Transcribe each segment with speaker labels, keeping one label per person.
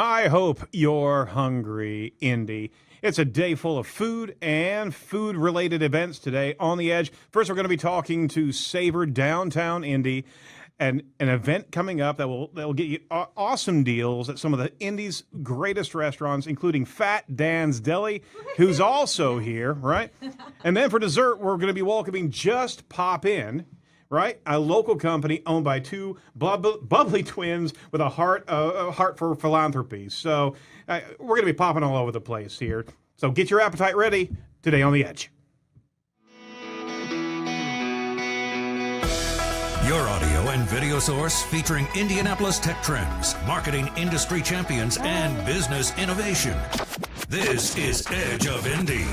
Speaker 1: I hope you're hungry, Indy. It's a day full of food and food-related events today on the Edge. First, we're going to be talking to Savor Downtown Indy, and an event coming up that will get you awesome deals at some of the Indy's greatest restaurants, including Fat Dan's Deli, who's also here, right? And then for dessert, we're going to be welcoming Just Pop In, right? A local company owned by two bubbly twins with a heart for philanthropy. So we're going to be popping all over the place here. So get your appetite ready today on the Edge.
Speaker 2: Your audio and video source featuring Indianapolis tech trends, marketing industry champions, and business innovation. This is Edge of Indy.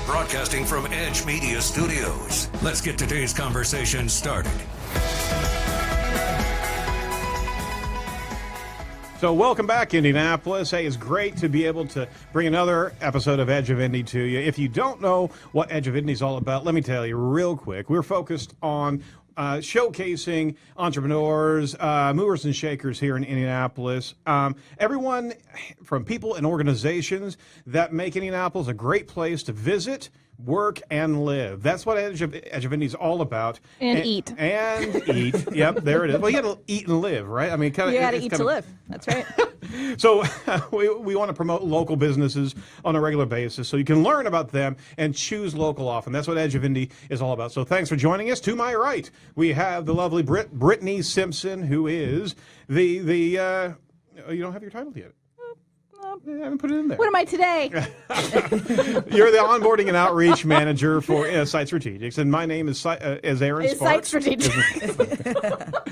Speaker 2: Broadcasting from Edge Media Studios. Let's get today's conversation started.
Speaker 1: So welcome back, Indianapolis. Hey, it's great to be able to bring another episode of Edge of Indy to you. If you don't know what Edge of Indy is all about, let me tell you real quick. We're focused on showcasing entrepreneurs, movers and shakers here in Indianapolis. Everyone from people and organizations that make Indianapolis a great place to visit, work, and live. That's what Edge of Indy is all about.
Speaker 3: And eat.
Speaker 1: And eat. Yep, there it is. Well, you got to eat and live, right? I mean, kind of.
Speaker 3: You got to eat to live. That's right.
Speaker 1: So we want to promote local businesses on a regular basis so you can learn about them and choose local often. That's what Edge of Indy is all about. So thanks for joining us. To my right, we have the lovely Brittany Simpson, who is the you don't have your title yet. I haven't put it in there.
Speaker 3: What am I today?
Speaker 1: You're the onboarding and outreach manager for Site Strategics, and my name is Erin Sparks.
Speaker 3: Site Strategics.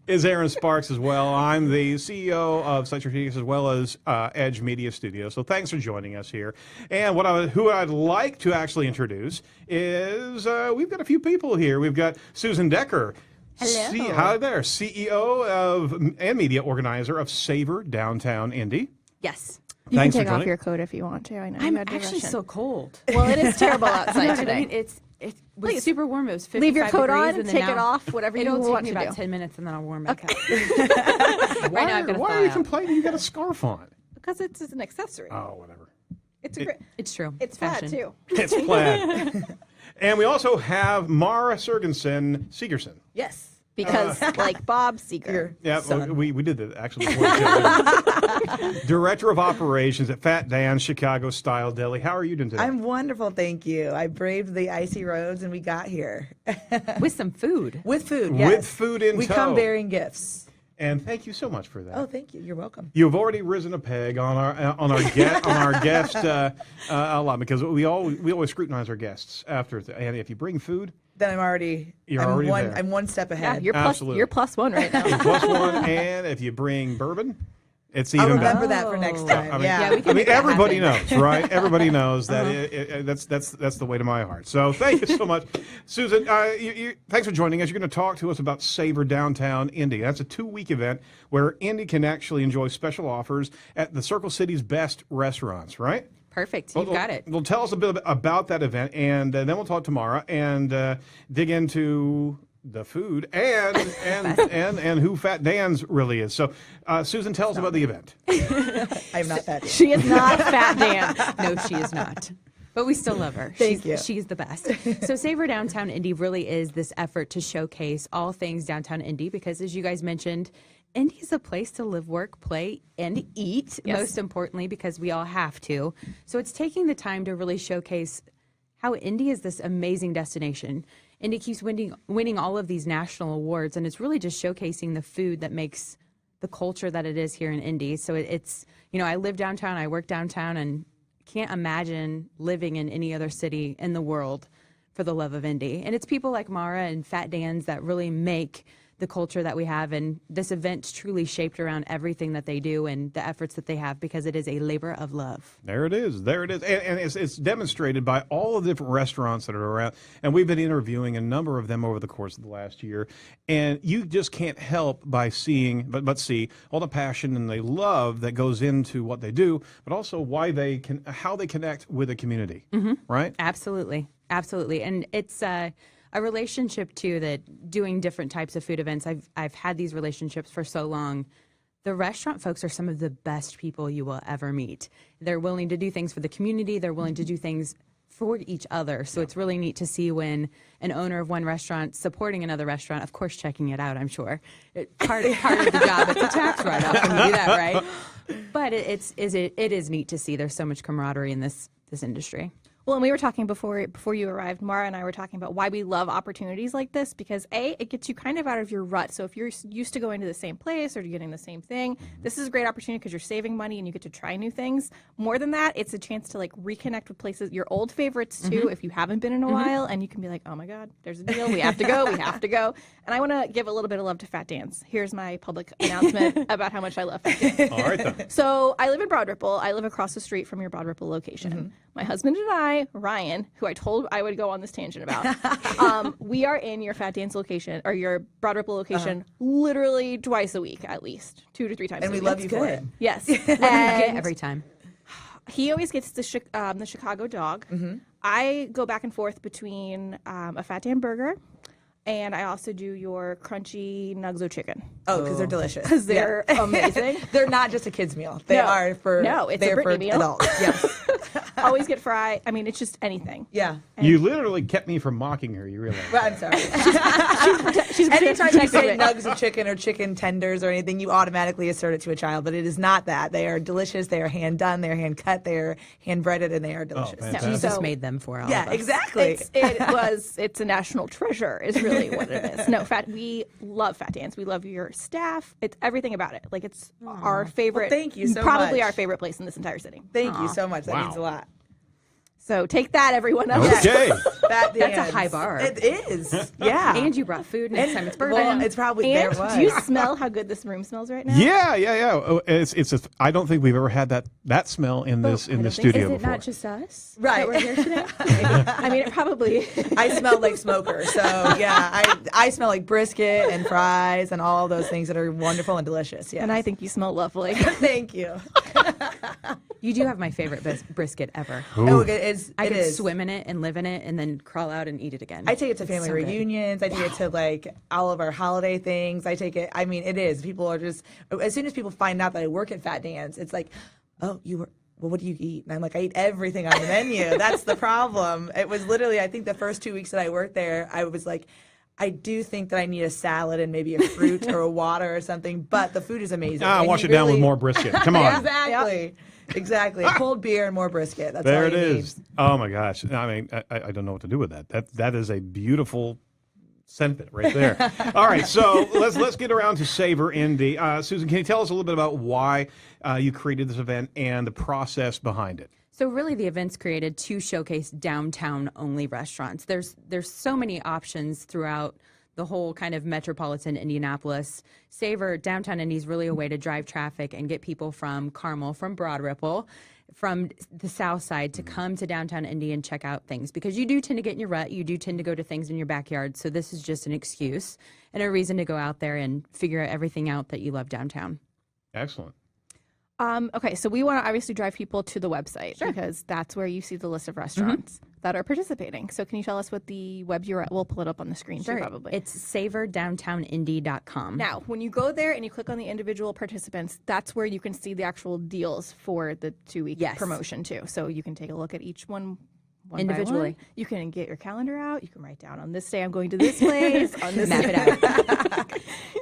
Speaker 1: Is Erin Sparks as well. I'm the CEO of Site Strategics as well as Edge Media Studios. So thanks for joining us here. And who I'd like to actually introduce is we've got a few people here. We've got Susan Decker.
Speaker 3: Hello.
Speaker 1: Hi there, CEO and media organizer of Savor Downtown Indy.
Speaker 4: Yes.
Speaker 3: You
Speaker 1: Thanks
Speaker 3: can
Speaker 1: for
Speaker 3: take off
Speaker 1: joining.
Speaker 3: your coat if you want to. I know
Speaker 4: I'm
Speaker 3: you had
Speaker 4: actually
Speaker 3: Russian.
Speaker 4: so cold.
Speaker 3: Well, it is terrible outside
Speaker 4: I
Speaker 3: today.
Speaker 4: mean, it was
Speaker 3: Please.
Speaker 4: super warm. It was 55
Speaker 3: Leave your coat
Speaker 4: degrees,
Speaker 3: on,
Speaker 4: and then
Speaker 3: take
Speaker 4: now
Speaker 3: it off, whatever you
Speaker 4: It'll take
Speaker 3: want
Speaker 4: me
Speaker 3: to
Speaker 4: about
Speaker 3: do.
Speaker 4: 10 minutes, and then I'll warm back up.
Speaker 1: Why,
Speaker 4: now I've got to
Speaker 1: why
Speaker 4: thaw
Speaker 1: are you
Speaker 4: out.
Speaker 1: complaining? You got a scarf on.
Speaker 3: Because it's an accessory.
Speaker 1: Oh, whatever.
Speaker 3: It's a great.
Speaker 4: It's true.
Speaker 3: It's flat
Speaker 4: fashion.
Speaker 3: too.
Speaker 1: It's plaid. And we also have Mara Segerson.
Speaker 3: Yes. Because like Bob Seger.
Speaker 1: Yeah, well, we did that actually before. Director of Operations at Fat Dan's Chicago Style Deli. How are you doing today?
Speaker 5: I'm wonderful, thank you. I braved the icy roads and we got here.
Speaker 4: With some food.
Speaker 5: With food, yes.
Speaker 1: With food in
Speaker 5: we
Speaker 1: tow.
Speaker 5: come bearing gifts.
Speaker 1: And thank you so much for that.
Speaker 5: Oh, thank you. You're welcome.
Speaker 1: You've already risen a peg on our guest a lot because we always scrutinize our guests after. And if you bring food,
Speaker 5: Then I'm already
Speaker 1: there.
Speaker 5: I'm one step
Speaker 3: Yeah,
Speaker 5: ahead.
Speaker 1: Absolutely.
Speaker 3: you're plus one right now.
Speaker 1: you're plus one. And if you bring bourbon, it's
Speaker 5: I'll
Speaker 1: even
Speaker 5: remember
Speaker 1: better.
Speaker 5: that for next
Speaker 4: Oh.
Speaker 5: time.
Speaker 1: I mean,
Speaker 5: yeah.
Speaker 4: Yeah, we can make that
Speaker 1: everybody
Speaker 4: happen.
Speaker 1: knows, right? Everybody knows that that's the way to my heart. So thank you so much, Susan. Thanks for joining us. You're going to talk to us about Savor Downtown Indy. That's a 2-week event where Indy can actually enjoy special offers at the Circle City's best restaurants, right?
Speaker 4: Perfect. You've got it.
Speaker 1: Well, tell us a bit about that event, and then we'll talk tomorrow and dig into the food and who Fat Dan's really is. So, Susan, tell us about the event.
Speaker 5: I'm not that.
Speaker 3: She is not Fat Dan.
Speaker 4: No, she is not. But we still love her.
Speaker 5: Thank you.
Speaker 4: She's the best. So Savor Downtown Indy really is this effort to showcase all things downtown Indy because, as you guys mentioned, Indy is a place to live, work, play, and eat,
Speaker 3: Yes.
Speaker 4: most importantly, because we all have to. So it's taking the time to really showcase how Indy is this amazing destination. Indy keeps winning all of these national awards, and it's really just showcasing the food that makes the culture that it is here in Indy. So it's, I live downtown, I work downtown, and can't imagine living in any other city in the world for the love of Indy. And it's people like Mara and Fat Dan's that really make the culture that we have, and this event's truly shaped around everything that they do and the efforts that they have because it is a labor of love.
Speaker 1: There it is. And it's demonstrated by all the different restaurants that are around. And we've been interviewing a number of them over the course of the last year. And you just can't help by seeing, but see all the passion and the love that goes into what they do, but also how they connect with the community, right?
Speaker 4: Absolutely. Absolutely. And it's a relationship too, that doing different types of food events, I've had these relationships for so long the restaurant folks are some of the best people you will ever meet. They're willing to do things for the community. They're willing to do things for each other. So it's really neat to see when an owner of one restaurant supporting another restaurant, of course, checking it out, I'm sure. Part of the job, it's a tax write-off when you do that, right? But it is neat to see there's so much camaraderie in this industry.
Speaker 3: Well, and we were talking before you arrived, Mara and I were talking about why we love opportunities like this, because A, it gets you kind of out of your rut. So if you're used to going to the same place or getting the same thing, this is a great opportunity because you're saving money and you get to try new things. More than that, it's a chance to like reconnect with places, your old favorites too, if you haven't been in a while, and you can be like, oh my God, there's a deal, we have to go, we have to go. And I want to give a little bit of love to Fat Dan's. Here's my public announcement about how much I love Fat Dan's.
Speaker 1: All right, then.
Speaker 3: So I live in Broad Ripple. I live across the street from your Broad Ripple location. My husband and I, Ryan, who I told I would go on this tangent about, we are in your Fat Dance location, or your Broad Ripple location, literally twice a week at least, 2 to 3 times a
Speaker 5: And
Speaker 3: week.
Speaker 5: we love you for it.
Speaker 3: Yes.
Speaker 4: And every time.
Speaker 3: He always gets the Chicago dog. I go back and forth between a Fat Dan burger, and I also do your crunchy Nugzo chicken.
Speaker 5: Oh, because they're delicious.
Speaker 3: Because they're amazing.
Speaker 5: They're not just a kid's meal. They are for
Speaker 3: it's a
Speaker 5: they're for
Speaker 3: Brittany meal.
Speaker 5: adults. Yes.
Speaker 3: Always get fry. I mean, it's just anything.
Speaker 5: Yeah.
Speaker 1: You literally kept me from mocking her. You realize?
Speaker 5: But I'm sorry.
Speaker 3: She's
Speaker 5: Anytime you say
Speaker 3: protecting it.
Speaker 5: nugs of chicken or chicken tenders or anything, you automatically assert it to a child. But it is not that. They are delicious. They are hand done. They are hand cut. They are hand breaded, and they are delicious.
Speaker 1: fantastic.
Speaker 4: Jesus
Speaker 3: So-
Speaker 4: made them for all
Speaker 5: Yeah,
Speaker 4: of us.
Speaker 5: exactly.
Speaker 3: It's a national treasure is really what it is. No, we love Fat Dance. We love your staff. It's everything about it. Like it's our favorite.
Speaker 5: Well, thank you so
Speaker 3: probably
Speaker 5: much.
Speaker 3: our favorite place in this entire city.
Speaker 5: Thank you so much. That
Speaker 1: Wow.
Speaker 5: means a lot.
Speaker 3: So take that, everyone else.
Speaker 1: Okay.
Speaker 5: Fat
Speaker 4: That's a
Speaker 5: Dan's.
Speaker 4: high bar.
Speaker 5: It is.
Speaker 3: Yeah.
Speaker 4: And you brought food next time it's bourbon.
Speaker 5: Well, it's probably there
Speaker 3: And
Speaker 5: was.
Speaker 3: do you smell how good this room smells right now?
Speaker 1: Yeah. Oh, I don't think we've ever had that smell in this
Speaker 3: I don't think-
Speaker 1: studio
Speaker 4: is it
Speaker 1: before.
Speaker 4: not just us
Speaker 5: Right.
Speaker 4: that we're here today?
Speaker 3: I mean, it probably.
Speaker 5: I smell like smoker. So yeah, I smell like brisket and fries and all those things that are wonderful and delicious. Yeah.
Speaker 3: And I think you smell lovely.
Speaker 5: Thank you.
Speaker 4: You do have my favorite brisket ever.
Speaker 5: Oh, it is.
Speaker 4: I
Speaker 5: it
Speaker 4: could
Speaker 5: is.
Speaker 4: swim in it and live in it and then crawl out and eat it again.
Speaker 5: I take it to
Speaker 4: It's
Speaker 5: family
Speaker 4: so good.
Speaker 5: reunions. I take it to like all of our holiday things. I take it. I mean, it is. People are just, as soon as people find out that I work at Fat Dan's, it's like, oh, you were. Well, what do you eat? And I'm like, I eat everything on the menu. That's the problem. It was literally, I think the first 2 weeks that I worked there, I was like, I do think that I need a salad and maybe a fruit or a water or something, but the food is amazing. And
Speaker 1: Wash
Speaker 5: you
Speaker 1: it down with
Speaker 5: really-
Speaker 1: more brisket. Come on.
Speaker 5: Exactly. Exactly. A cold beer and more brisket. That's
Speaker 1: There
Speaker 5: all
Speaker 1: it
Speaker 5: you need.
Speaker 1: is. Oh my gosh. I mean, I don't know what to do with that. That is a beautiful sentiment right there. All right, so let's get around to Savor Indy. Susan, can you tell us a little bit about why you created this event and the process behind it?
Speaker 4: So really the event's created to showcase downtown only restaurants. There's so many options throughout the whole kind of metropolitan Indianapolis. Savor Downtown Indy is really a way to drive traffic and get people from Carmel, from Broad Ripple, from the south side to come to downtown Indy and check out things, because you do tend to get in your rut. You do tend to go to things in your backyard. So this is just an excuse and a reason to go out there and figure everything out that you love downtown.
Speaker 1: Excellent.
Speaker 3: Okay, so we want to obviously drive people to the website because that's where you see the list of restaurants that are participating. So can you tell us what the web URL? We'll pull it up on the screen too, probably.
Speaker 4: It's savordowntownindy.com.
Speaker 3: Now, when you go there and you click on the individual participants, that's where you can see the actual deals for the 2-week promotion too. So you can take a look at each one
Speaker 4: individually.
Speaker 3: By one. You can get your calendar out. You can write down on this day I'm going to this place. On this
Speaker 4: Map it out.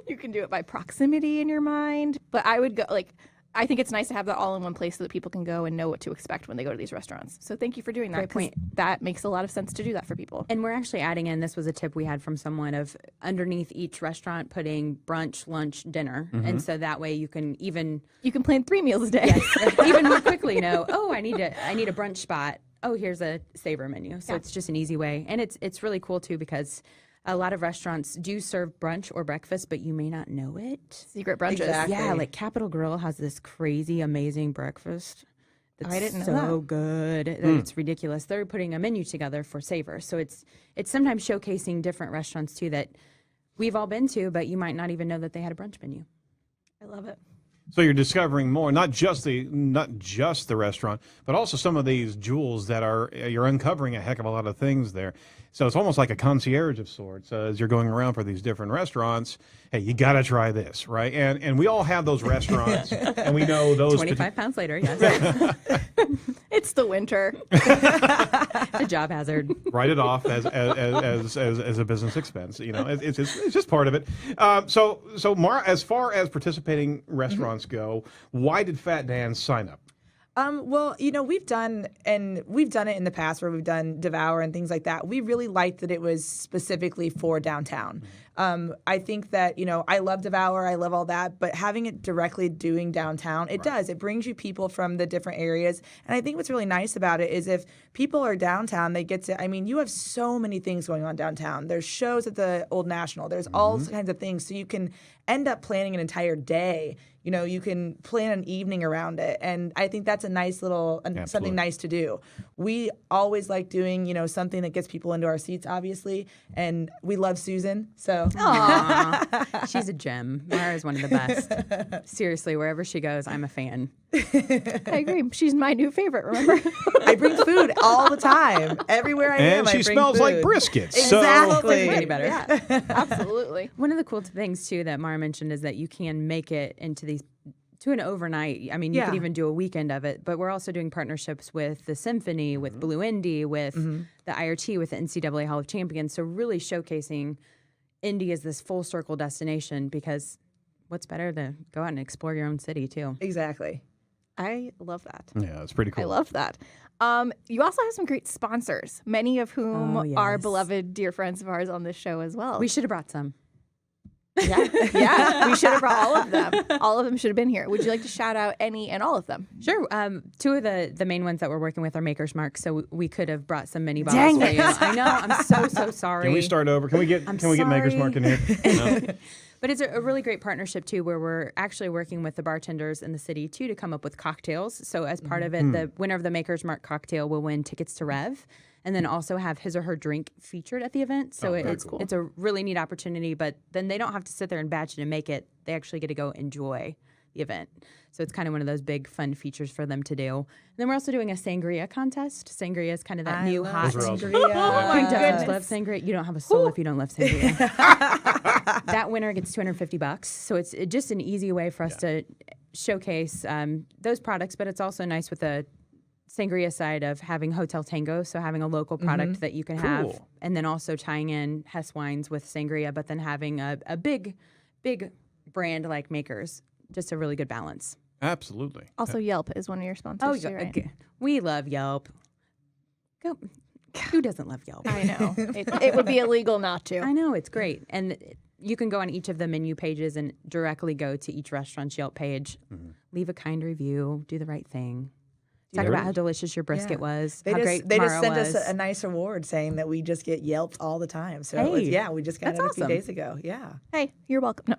Speaker 3: You can do it by proximity in your mind. But I would go I think it's nice to have that all in one place so that people can go and know what to expect when they go to these restaurants. So thank you for doing that.
Speaker 4: Great point.
Speaker 3: That makes a lot of sense to do that for people.
Speaker 4: And we're actually adding in, this was a tip we had from someone, of underneath each restaurant putting brunch, lunch, dinner. And so that way you can
Speaker 3: plan 3 meals a day.
Speaker 4: even more quickly know, oh, I need a brunch spot. Oh, here's a Savor menu. So it's just an easy way. And it's really cool too, because a lot of restaurants do serve brunch or breakfast, but you may not know it.
Speaker 3: Secret brunches.
Speaker 5: Exactly.
Speaker 4: Yeah, like Capitol Grill has this crazy, amazing breakfast. That's
Speaker 3: I didn't know
Speaker 4: so good. It's ridiculous. They're putting a menu together for Savor. So it's sometimes showcasing different restaurants too that we've all been to, but you might not even know that they had a brunch menu.
Speaker 3: I love it.
Speaker 1: So you're discovering more, not just the restaurant, but also some of these jewels that you're uncovering a heck of a lot of things there. So it's almost like a concierge of sorts as you're going around for these different restaurants. Hey, you got to try this, right? And we all have those restaurants, and we know those.
Speaker 4: 25 pounds later, yes.
Speaker 3: It's the winter.
Speaker 4: A job hazard.
Speaker 1: Write it off as a business expense. You know, it's just part of it. So Mara, as far as participating restaurants go, why did Fat Dan's sign up?
Speaker 5: Well, you know, we've done it in the past where we've done Devour and things like that. We really liked that it was specifically for downtown. I think that, you know, I love Devour, I love all that, but having it directly doing downtown, it does. It brings you people from the different areas. And I think what's really nice about it is if people are downtown, they get to, I mean, you have so many things going on downtown. There's shows at the Old National. There's all kinds of things. So you can end up planning an entire day. You know, you can plan an evening around it. And I think that's a nice little, something nice to do. We always like doing, you know, something that gets people into our seats, obviously. And we love Susan. So.
Speaker 4: Aww. She's a gem. Mara is one of the best. Seriously, wherever she goes, I'm a fan.
Speaker 3: I agree. She's my new favorite, remember?
Speaker 5: I bring food all the time. Everywhere I am,
Speaker 1: And she
Speaker 5: I bring
Speaker 1: smells
Speaker 5: food.
Speaker 1: like briskets.
Speaker 5: Exactly.
Speaker 4: Any better.
Speaker 3: Yeah, absolutely.
Speaker 4: One of the cool things, too, that Mara mentioned is that you can make it into these to an overnight. I mean, you could even do a weekend of it, but we're also doing partnerships with the Symphony, with Blue Indy, with the IRT, with the NCAA Hall of Champions. So really showcasing Indy as this full circle destination, because what's better to go out and explore your own city, too.
Speaker 5: Exactly.
Speaker 3: I love that.
Speaker 1: Yeah, it's pretty cool.
Speaker 3: I love that. You also have some great sponsors, many of whom are beloved dear friends of ours on this show as well.
Speaker 4: We should have brought some.
Speaker 3: Yeah, we should have brought all of them. All of them should have been here. Would you like to shout out any and all of them?
Speaker 4: Sure. Two of the main ones that we're working with are Maker's Mark, so we could have brought some mini bottles for you. I know. I'm so sorry.
Speaker 1: Can we start over? Can we get Maker's Mark in here? No?
Speaker 4: But it's a really great partnership, too, where we're actually working with the bartenders in the city, too, to come up with cocktails. So as part of it, the winner of the Maker's Mark cocktail will win tickets to Rev, and then also have his or her drink featured at the event. So it's a really neat opportunity, but then they don't have to sit there and batch it and make it. They actually get to go enjoy the event. So it's kind of one of those big fun features for them to do. And then we're also doing a Sangria Contest. Sangria is kind of that new hot.
Speaker 1: Those are awesome.
Speaker 5: Sangria.
Speaker 3: Oh my goodness.
Speaker 4: Love Sangria. You don't have a soul if you don't love Sangria. That winner gets $250. So it's just an easy way for us to showcase those products, but it's also nice with the Sangria side of having Hotel Tango, so having a local product that you can have, and then also tying in Hess wines with Sangria, but then having a big brand like Makers. Just a really good balance.
Speaker 1: Absolutely.
Speaker 3: Also, Yelp is one of your sponsors. Too, right?
Speaker 4: We love Yelp. Who doesn't love Yelp?
Speaker 3: I know. It would be illegal not to.
Speaker 4: I know, it's great. And you can go on each of the menu pages and directly go to each restaurant's Yelp page. Leave a kind review. Do the right thing. Talk about how delicious your brisket was.
Speaker 5: They
Speaker 4: how
Speaker 5: just,
Speaker 4: great
Speaker 5: they just
Speaker 4: Mara
Speaker 5: sent
Speaker 4: was.
Speaker 5: us a nice award saying that we just get Yelped all the time. So
Speaker 4: Hey,
Speaker 5: we just got it
Speaker 4: that's
Speaker 5: a few
Speaker 4: awesome.
Speaker 5: days ago. Yeah.
Speaker 3: Hey, you're welcome. No.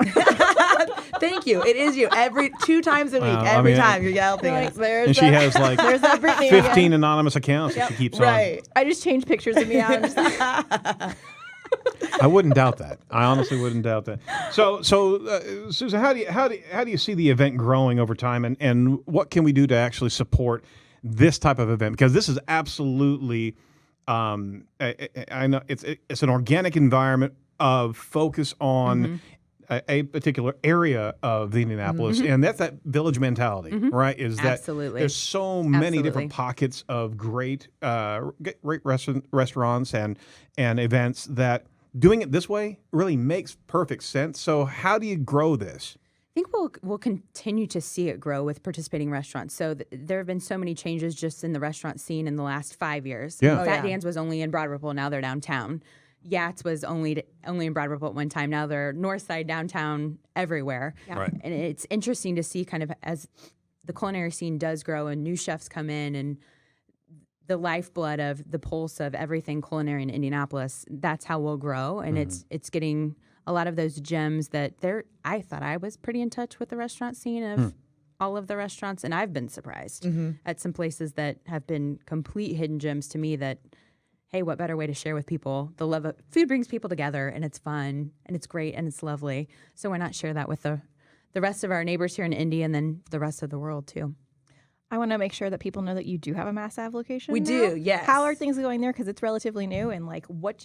Speaker 5: Thank you. It is you. 2 times a week.
Speaker 1: Wow,
Speaker 5: Every
Speaker 1: I mean,
Speaker 5: time you're Yelping
Speaker 3: Like,
Speaker 5: us.
Speaker 3: there's
Speaker 1: And she
Speaker 3: that-
Speaker 1: has like
Speaker 3: there's that Brittany
Speaker 1: 15
Speaker 3: again.
Speaker 1: anonymous accounts that she keeps on.
Speaker 5: Right.
Speaker 3: I just changed pictures of me out. I'm just like,
Speaker 1: I wouldn't doubt that. I honestly wouldn't doubt that. So, Susan, how do you see the event growing over time, and what can we do to actually support this type of event? Because this is absolutely, I know it's an organic environment of focus on a particular area of the Indianapolis, and that's that village mentality, right? Is that
Speaker 4: Absolutely.
Speaker 1: there's so many different
Speaker 4: Absolutely.
Speaker 1: pockets of great restaurants and events that doing it this way really makes perfect sense. So how do you grow this?
Speaker 4: I think we'll continue to see it grow with participating restaurants. So there have been so many changes just in the restaurant scene in the last 5 years.
Speaker 1: Yeah.
Speaker 4: Fat Dan's was only in Broad Ripple, now they're downtown. Yats was only in Broad Ripple at one time, now they're north side, downtown, everywhere.
Speaker 1: Right.
Speaker 4: And it's interesting to see kind of as the culinary scene does grow and new chefs come in and the lifeblood of the pulse of everything culinary in Indianapolis, that's how we'll grow. And it's getting a lot of those gems that I thought I was pretty in touch with the restaurant scene of all of the restaurants, and I've been surprised at some places that have been complete hidden gems to me that, hey, what better way to share with people? The love of food brings people together, and it's fun, and it's great, and it's lovely. So why not share that with the rest of our neighbors here in Indy and then the rest of the world, too?
Speaker 3: I want to make sure that people know that you do have a Mass Ave location.
Speaker 5: We
Speaker 3: now.
Speaker 5: do, yes.
Speaker 3: How are things going there? Because it's relatively new, and like, what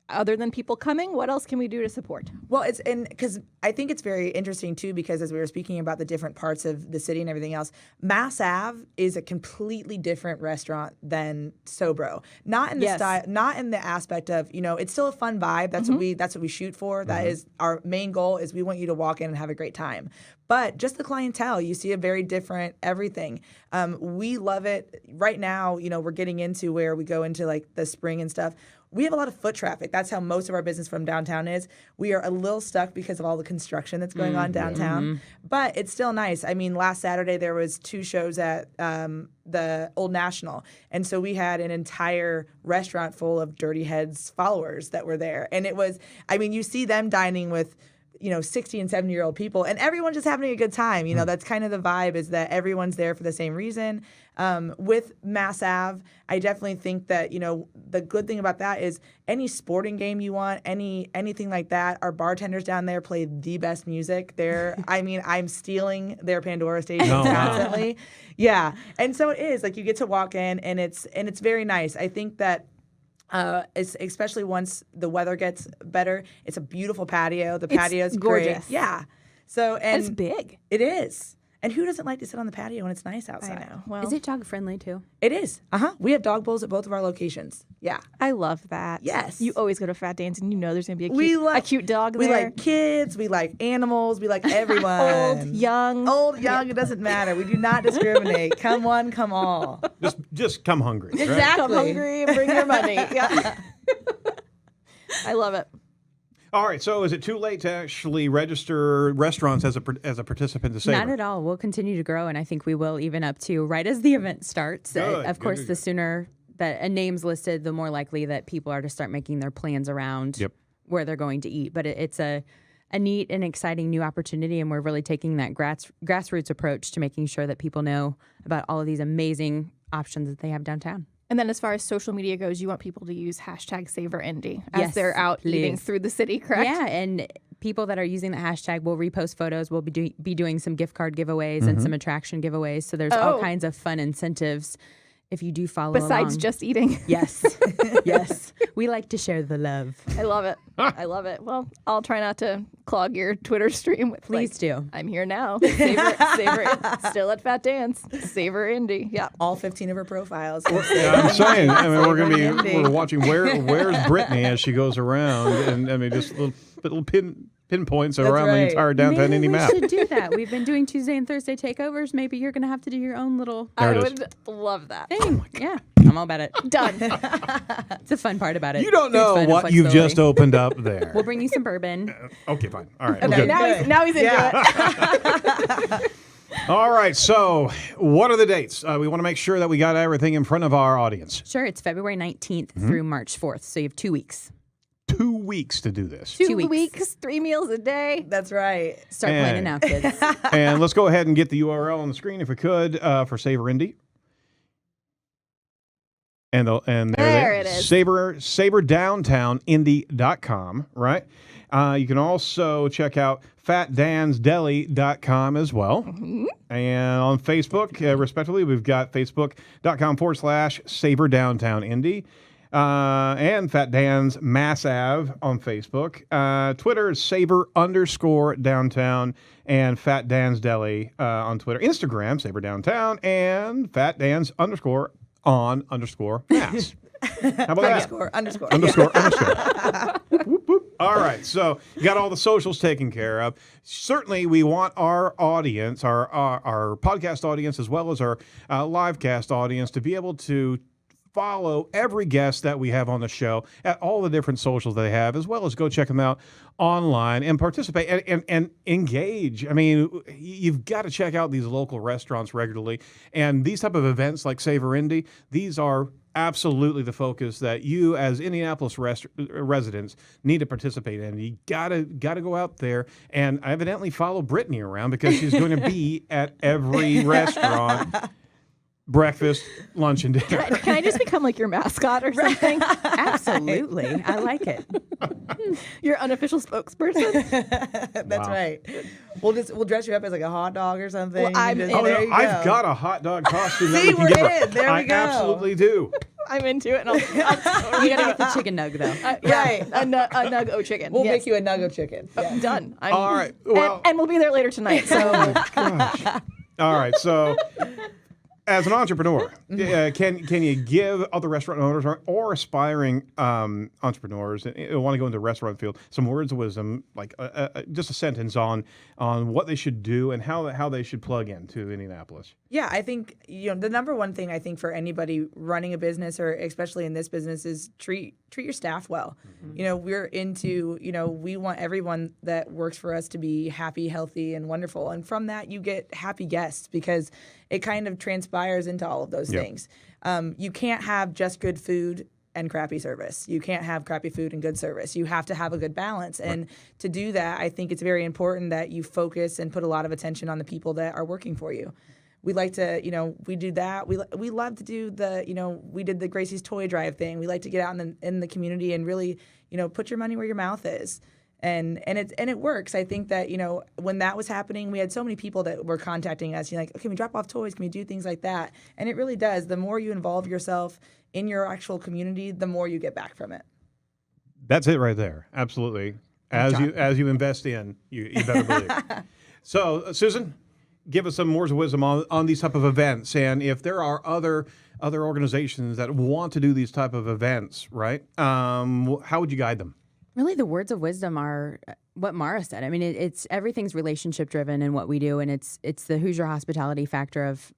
Speaker 3: other than people coming, what else can we do to support?
Speaker 5: Well, it's because I think it's very interesting too, because as we were speaking about the different parts of the city and everything else, Mass Ave is a completely different restaurant than Sobro. Not in the style, not in the aspect of, it's still a fun vibe. That's what we shoot for. That is our main goal, is we want you to walk in and have a great time. But just the clientele, you see a very different everything. We love it. Right now, we're getting into where we go into like the spring and stuff. We have a lot of foot traffic. That's how most of our business from downtown is. We are a little stuck because of all the construction that's going on downtown. But it's still nice. I mean, last Saturday there was 2 shows at the Old National. And so we had an entire restaurant full of Dirty Heads followers that were there. And it was, you see them dining with 60 and 70-year-old people, and everyone's just having a good time. That's kind of the vibe, is that everyone's there for the same reason. With Mass Ave, I definitely think that, the good thing about that is any sporting game you want, anything like that, our bartenders down there play the best music. I'm stealing their Pandora stations constantly. Yeah. And so it is, like, you get to walk in, and it's very nice. I think that it's especially once the weather gets better. It's a beautiful patio. The patio's
Speaker 3: gorgeous.
Speaker 5: Great. Yeah. So and
Speaker 3: it's big.
Speaker 5: It is. And who doesn't like to sit on the patio when it's nice outside?
Speaker 3: I know. Well,
Speaker 4: Is it dog friendly too?
Speaker 5: It is. We have dog bowls at both of our locations. Yeah.
Speaker 3: I love that.
Speaker 5: Yes.
Speaker 3: You always go to Fat Dan's and there's going to be
Speaker 5: We
Speaker 3: a cute dog there.
Speaker 5: We like kids. We like animals. We like everyone.
Speaker 3: Old, young.
Speaker 5: It doesn't matter. We do not discriminate. Come one, come all.
Speaker 1: Just come hungry. Right?
Speaker 5: Exactly.
Speaker 3: Come hungry and bring your money. Yeah. I love it.
Speaker 1: All right. So, is it too late to actually register restaurants as a participant to Savor?
Speaker 4: Not at all. We'll continue to grow, and I think we will even up to right as the event starts. Of course, the sooner that a name's listed, the more likely that people are to start making their plans around where they're going to eat. But it's a neat and exciting new opportunity, and we're really taking that grassroots approach to making sure that people know about all of these amazing options that they have downtown.
Speaker 3: And then as far as social media goes, you want people to use #SavorIndy as they're out eating through the city, correct?
Speaker 4: Yeah, and people that are using the hashtag will repost photos. We'll be doing some gift card giveaways and some attraction giveaways. So there's all kinds of fun incentives if you do follow
Speaker 3: Besides
Speaker 4: along.
Speaker 3: just eating.
Speaker 4: Yes. Yes. We like to share the love.
Speaker 3: I love it. I love it. Well, I'll try not to clog your Twitter stream with
Speaker 4: Please do.
Speaker 3: I'm here now. Savor still at Fat Dance. Savor Indy. Yeah.
Speaker 5: All 15 of her profiles.
Speaker 1: I'm saying.
Speaker 5: Savor
Speaker 1: We're watching where's Brittany as she goes around, and just little pinpoints around the entire downtown Indy map.
Speaker 4: We should do that. We've been doing Tuesday and Thursday takeovers. Maybe you're going to have to do your own little
Speaker 3: I would love that.
Speaker 4: thing. Yeah. I'm all about it.
Speaker 3: Done.
Speaker 4: It's a fun part about it.
Speaker 1: You don't know
Speaker 4: Food, fun,
Speaker 1: what
Speaker 4: and
Speaker 1: you've just
Speaker 4: flexibility.
Speaker 1: opened up there.
Speaker 4: We'll bring you some bourbon.
Speaker 1: Okay, fine. All right.
Speaker 5: Okay,
Speaker 1: we're good.
Speaker 3: Now he's into it.
Speaker 1: All right. So, what are the dates? We want to make sure that we got everything in front of our audience.
Speaker 4: Sure. It's February 19th through March 4th. So you have 2 weeks.
Speaker 1: 2 weeks to do this.
Speaker 3: 2
Speaker 4: weeks.
Speaker 3: weeks, 3 meals a day.
Speaker 5: That's right.
Speaker 4: Start planning now, kids.
Speaker 1: And let's go ahead and get the URL on the screen if we could for Savor Indy. And there
Speaker 3: it is.
Speaker 1: SavorDowntownIndy.com, right? You can also check out fatdansdeli.com as well. And on Facebook, respectively, we've got facebook.com/Savor Downtown Indy. And Fat Dan's Mass Ave on Facebook. Twitter is Savor_Downtown and Fat Dan's Deli on Twitter. Instagram, Savor Downtown and Fat Dan's _on_Mass. How about that?
Speaker 5: Underscore.
Speaker 1: Whoop, whoop. All right, so you got all the socials taken care of. Certainly, we want our audience, our podcast audience, as well as our live cast audience, to be able to follow every guest that we have on the show at all the different socials they have, as well as go check them out online and participate and engage. I mean, you've got to check out these local restaurants regularly. And these type of events like Savor Indy, these are absolutely the focus that you as Indianapolis residents need to participate in. You gotta go out there and evidently follow Brittany around because she's going to be at every restaurant breakfast, lunch, and dinner.
Speaker 3: Can I just become like your mascot or something?
Speaker 4: Absolutely. I like it.
Speaker 3: Your unofficial spokesperson?
Speaker 5: That's
Speaker 1: Wow.
Speaker 5: right. We'll dress you up as like a hot dog or something.
Speaker 3: Well, I'm
Speaker 5: Just-
Speaker 3: in.
Speaker 5: there you
Speaker 1: I've
Speaker 5: go.
Speaker 1: got a hot dog costume. that
Speaker 5: See,
Speaker 1: we can
Speaker 5: we're
Speaker 1: give her.
Speaker 5: in. There we
Speaker 1: I
Speaker 5: go.
Speaker 1: absolutely do.
Speaker 3: I'm into it. And I'll
Speaker 4: You gotta get the chicken nug though.
Speaker 5: Right.
Speaker 3: a nug-o chicken.
Speaker 5: We'll
Speaker 3: yes.
Speaker 5: make you a nugget chicken. Yeah.
Speaker 3: Done.
Speaker 1: All right. Well,
Speaker 3: and we'll be there later tonight. So
Speaker 1: gosh. All right. So, as an entrepreneur, can you give other restaurant owners or aspiring entrepreneurs who want to go into the restaurant field some words of wisdom, like just a sentence on what they should do and how they should plug into Indianapolis?
Speaker 5: Yeah, I think the number one thing I think for anybody running a business, or especially in this business, is treat your staff well. We're into we want everyone that works for us to be happy, healthy, and wonderful, and from that you get happy guests because it kind of transpires into all of those things. You can't have just good food and crappy service. You can't have crappy food and good service. You have to have a good balance. And to do that, I think it's very important that you focus and put a lot of attention on the people that are working for you. We like to, we do that. We love to do we did the Gracie's Toy Drive thing. We like to get out in the community and really, put your money where your mouth is. And it works. I think that, when that was happening, we had so many people that were contacting us. Like, okay, can we drop off toys? Can we do things like that? And it really does. The more you involve yourself in your actual community, the more you get back from it.
Speaker 1: That's it right there. Absolutely. As you invest in, you better believe. So, Susan, give us some words of wisdom on these type of events, and if there are other organizations that want to do these type of events, right? How would you guide them?
Speaker 4: Really, the words of wisdom are what Mara said. I mean, it's everything's relationship driven in what we do, and it's the Hoosier hospitality factor of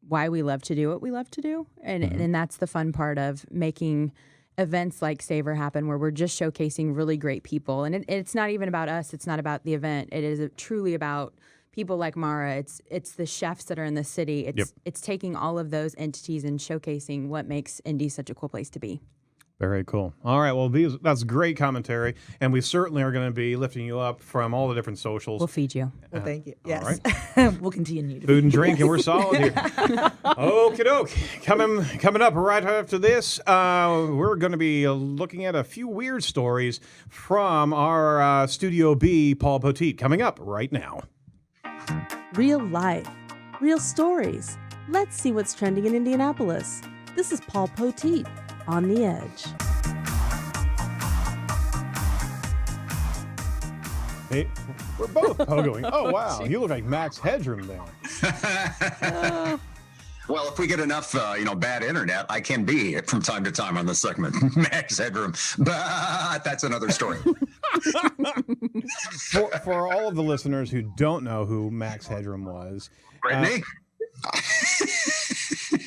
Speaker 4: why we love to do what we love to do, and that's the fun part of making events like Savor happen, where we're just showcasing really great people, and it's not even about us. It's not about the event. It is truly about people like Mara. It's the chefs that are in the city. It's taking all of those entities and showcasing what makes Indy such a cool place to be.
Speaker 1: Very cool. All right. Well, that's great commentary, and we certainly are going to be lifting you up from all the different socials.
Speaker 4: We'll feed you.
Speaker 5: Well, thank you.
Speaker 1: all
Speaker 5: Yes. We'll continue to
Speaker 1: Food and drink, and we're solid here. Okie doke. Coming up right after this, we're going to be looking at a few weird stories from our Studio B, Paul Poteet, coming up right now.
Speaker 6: Real life, real stories. Let's see what's trending in Indianapolis. This is Paul Poteet on The Edge.
Speaker 1: Hey, we're both pogoing. Oh, wow. You look like Max Headroom there.
Speaker 7: Well, if we get enough, bad internet, I can be from time to time on the segment. Max Headroom, but that's another story.
Speaker 1: For all of the listeners who don't know who Max Headroom was,
Speaker 7: Brittany?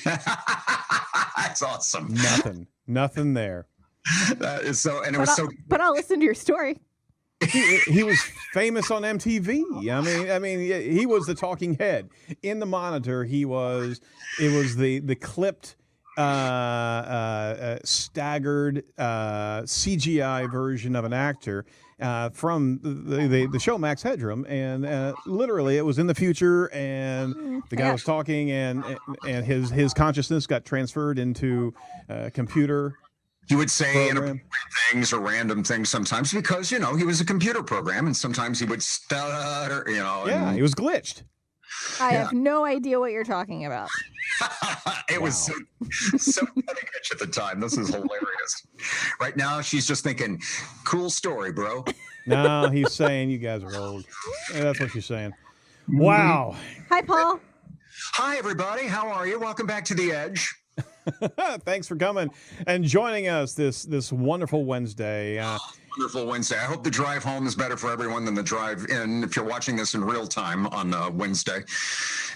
Speaker 7: That's awesome.
Speaker 1: Nothing there.
Speaker 7: That is so, and it was so.
Speaker 3: But I'll listen to your story.
Speaker 1: He was famous on MTV. I mean, he was the talking head in the monitor. It was the clipped, staggered CGI version of an actor from the show Max Headroom, and literally it was in the future, and the guy was talking, and his consciousness got transferred into a computer.
Speaker 7: He would say
Speaker 1: program.
Speaker 7: inappropriate things or random things sometimes because, he was a computer program, and sometimes he would stutter,
Speaker 1: Yeah, he was glitched.
Speaker 3: I have no idea what you're talking about.
Speaker 7: It was so cutting edge at the time. This is hilarious. Right now, she's just thinking, cool story, bro.
Speaker 1: No, he's saying you guys are old. Yeah, that's what she's saying. Wow.
Speaker 3: Hi, Paul.
Speaker 7: Hi, everybody. How are you? Welcome back to The Edge.
Speaker 1: Thanks for coming and joining us this wonderful Wednesday.
Speaker 7: Wonderful Wednesday. I hope the drive home is better for everyone than the drive in if you're watching this in real time on Wednesday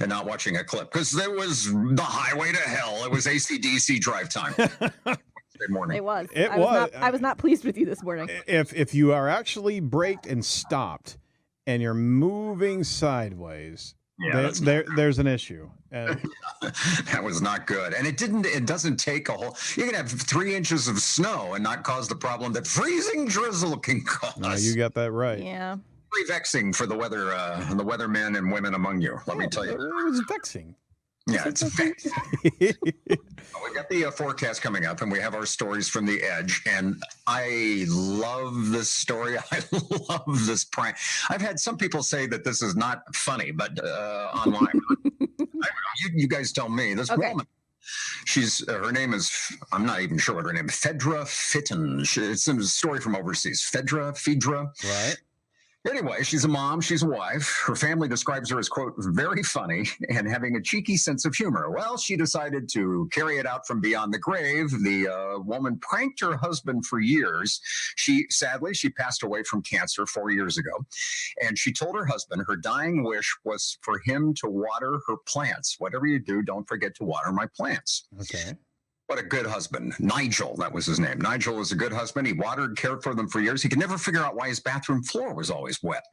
Speaker 7: and not watching a clip, because there was the highway to hell. It was AC/DC drive time. Wednesday morning.
Speaker 3: It was.
Speaker 1: It
Speaker 3: I
Speaker 1: was.
Speaker 3: I was not pleased with you this morning.
Speaker 1: If you are actually braked and stopped and you're moving sideways,
Speaker 7: Yeah,
Speaker 1: there's an issue.
Speaker 7: That was not good. And it doesn't take a whole, you can have 3 inches of snow and not cause the problem that freezing drizzle can cause.
Speaker 1: You got that right.
Speaker 3: Yeah.
Speaker 7: Very vexing for the weathermen and women among you, let me tell you.
Speaker 1: It was vexing.
Speaker 7: Yeah, it's a fact. We got the forecast coming up, and we have our stories from the Edge. And I love this story. I love this prank. I've had some people say that this is not funny, but online, you guys tell me. This woman, her name is, I'm not even sure what her name is, Phaedra Fitton. It's a story from overseas. Phaedra.
Speaker 1: Right.
Speaker 7: Anyway, she's a mom, she's a wife. Her family describes her as, quote, very funny and having a cheeky sense of humor. Well, she decided to carry it out from beyond the grave. The woman pranked her husband for years. Sadly, she passed away from cancer 4 years ago. And she told her husband her dying wish was for him to water her plants. Whatever you do, don't forget to water my plants.
Speaker 1: Okay.
Speaker 7: What a good husband. Nigel, that was his name. Nigel was a good husband. He watered, cared for them for years. He could never figure out why his bathroom floor was always wet.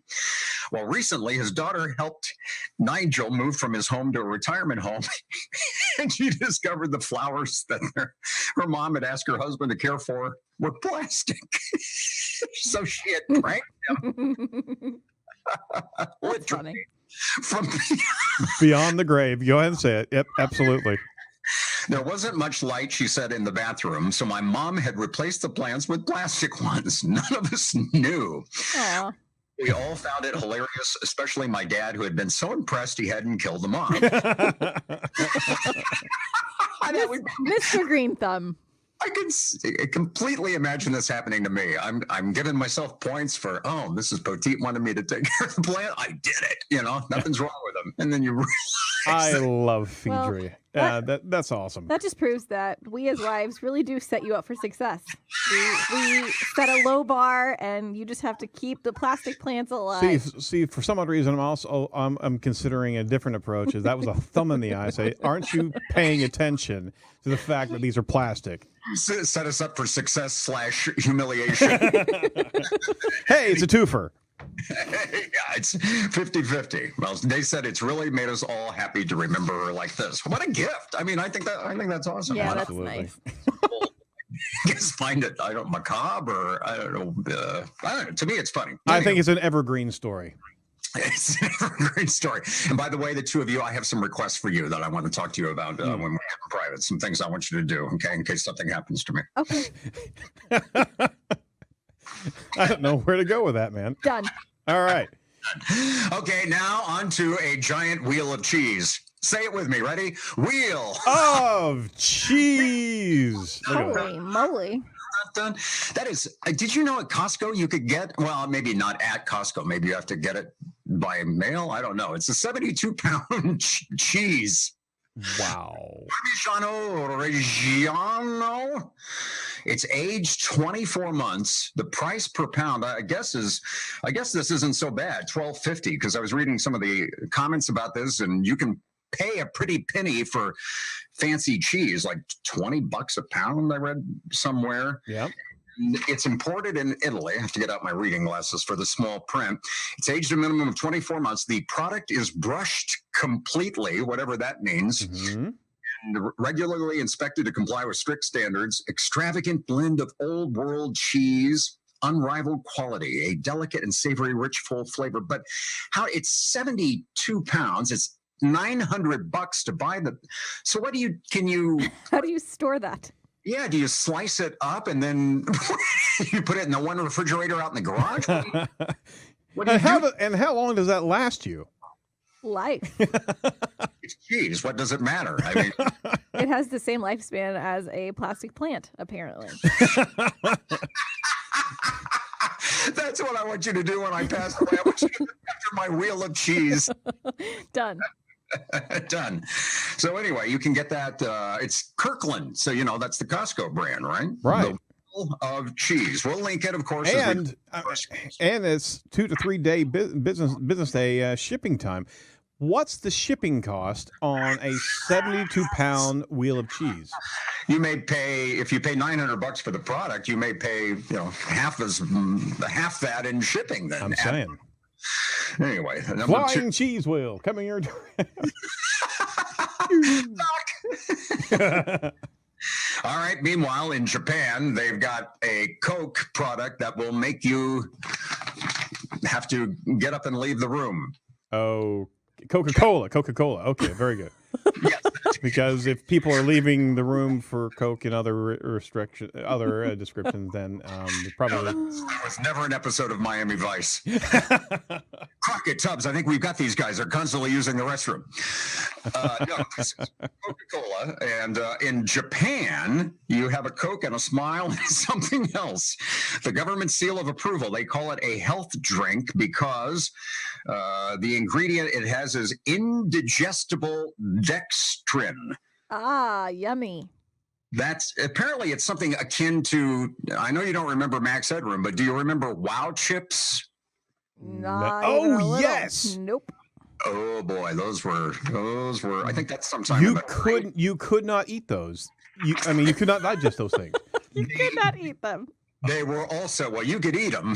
Speaker 7: Well, recently, his daughter helped Nigel move from his home to a retirement home, and she discovered the flowers that her mom had asked her husband to care for were plastic. So she had pranked him.
Speaker 3: That's funny.
Speaker 7: From
Speaker 1: Beyond the grave. Go ahead and say it. Yep, absolutely.
Speaker 7: There wasn't much light, she said, in the bathroom, so my mom had replaced the plants with plastic ones. None of us knew.
Speaker 3: Aw.
Speaker 7: We all found it hilarious, especially my dad, who had been so impressed he hadn't killed them off.
Speaker 3: Mr. Green Thumb.
Speaker 7: I can completely imagine this happening to me. I'm giving myself points for, Mrs. Poteet wanted me to take care of the plant. I did it. Nothing's wrong with them. And then you realize
Speaker 1: I love Phaedra. That's awesome.
Speaker 3: That just proves that we as wives really do set you up for success. We set a low bar, and you just have to keep the plastic plants alive.
Speaker 1: See, for some odd reason, I'm considering a different approach. That was a thumb in the eye. Say, aren't you paying attention to the fact that these are plastic?
Speaker 7: Set us up for success / humiliation.
Speaker 1: Hey, it's a twofer.
Speaker 7: Yeah, it's 50-50. Well, they said it's really made us all happy to remember her like this. What a gift! I mean, I think that's awesome.
Speaker 3: Yeah, that's
Speaker 1: Absolutely.
Speaker 3: nice.
Speaker 7: I guess find it, macabre, or I don't know. To me, it's funny.
Speaker 1: I think it's an evergreen story.
Speaker 7: It's an evergreen story. And by the way, the two of you, I have some requests for you that I want to talk to you about when we're in private. Some things I want you to do, okay, in case something happens to me.
Speaker 3: Okay.
Speaker 1: I don't know where to go with that, man.
Speaker 3: Done.
Speaker 1: All right.
Speaker 7: Okay, now on to a giant wheel of cheese. Say it with me. Ready? Wheel
Speaker 1: of cheese.
Speaker 3: Holy moly.
Speaker 7: Done. That is, did you know at Costco you could get, well, maybe not at Costco. Maybe you have to get it by mail. I don't know. It's a 72-pound cheese.
Speaker 1: Wow.
Speaker 7: Reggiano. It's aged 24 months. The price per pound, I guess this isn't so bad. $12.50, because I was reading some of the comments about this, and you can pay a pretty penny for fancy cheese, like $20 a pound, I read somewhere.
Speaker 1: Yeah.
Speaker 7: It's imported in Italy. I have to get out my reading glasses for the small print. It's aged a minimum of 24 months. The product is brushed completely, whatever that means.
Speaker 1: Mm-hmm.
Speaker 7: And regularly inspected to comply with strict standards. Extravagant blend of old world cheese, unrivaled quality, a delicate and savory, rich, full flavor. But how it's 72 pounds. It's $900 to buy the. So how do you store that? Yeah, do you slice it up and then you put it in the one refrigerator out in the garage? What do you do?
Speaker 1: And how long does that last you?
Speaker 3: Life.
Speaker 7: It's cheese. What does it matter? I mean,
Speaker 3: it has the same lifespan as a plastic plant, apparently.
Speaker 7: That's what I want you to do when I pass away. I want you to after my wheel of cheese.
Speaker 3: Done.
Speaker 7: Done. So anyway, you can get that. It's Kirkland. So, that's the Costco brand, right?
Speaker 1: Right.
Speaker 7: The wheel of cheese. We'll link it, of course.
Speaker 1: And it's 2 to 3 day business day shipping time. What's the shipping cost on a 72-pound wheel of cheese?
Speaker 7: You may pay, if you pay $900 for the product, you may pay, half that in shipping. Then
Speaker 1: I'm saying.
Speaker 7: Anyway,
Speaker 1: flying cheese wheel coming your
Speaker 7: All right. Meanwhile, in Japan, they've got a Coke product that will make you have to get up and leave the room.
Speaker 1: Oh, Coca-Cola. Okay, very good.
Speaker 7: Yes.
Speaker 1: because if people are leaving the room for Coke and other descriptions, then probably
Speaker 7: That was never an episode of Miami Vice. Crockett Tubbs, I think we've got these guys. They're constantly using the restroom. No, this is Coca-Cola. And in Japan, you have a Coke and a smile and something else. The government seal of approval. They call it a health drink because the ingredient it has is indigestible dextrin.
Speaker 3: Ah, yummy.
Speaker 7: That's apparently it's something akin to. I know you don't remember Max Headroom, but do you remember Wow Chips?
Speaker 3: Not
Speaker 1: Oh,
Speaker 3: even a little.
Speaker 1: yes.
Speaker 3: Nope.
Speaker 7: Oh boy, those were. I think that's sometime. in the-
Speaker 1: you could not eat those. You could not digest those things.
Speaker 3: You could not eat them.
Speaker 7: They were also you could eat them.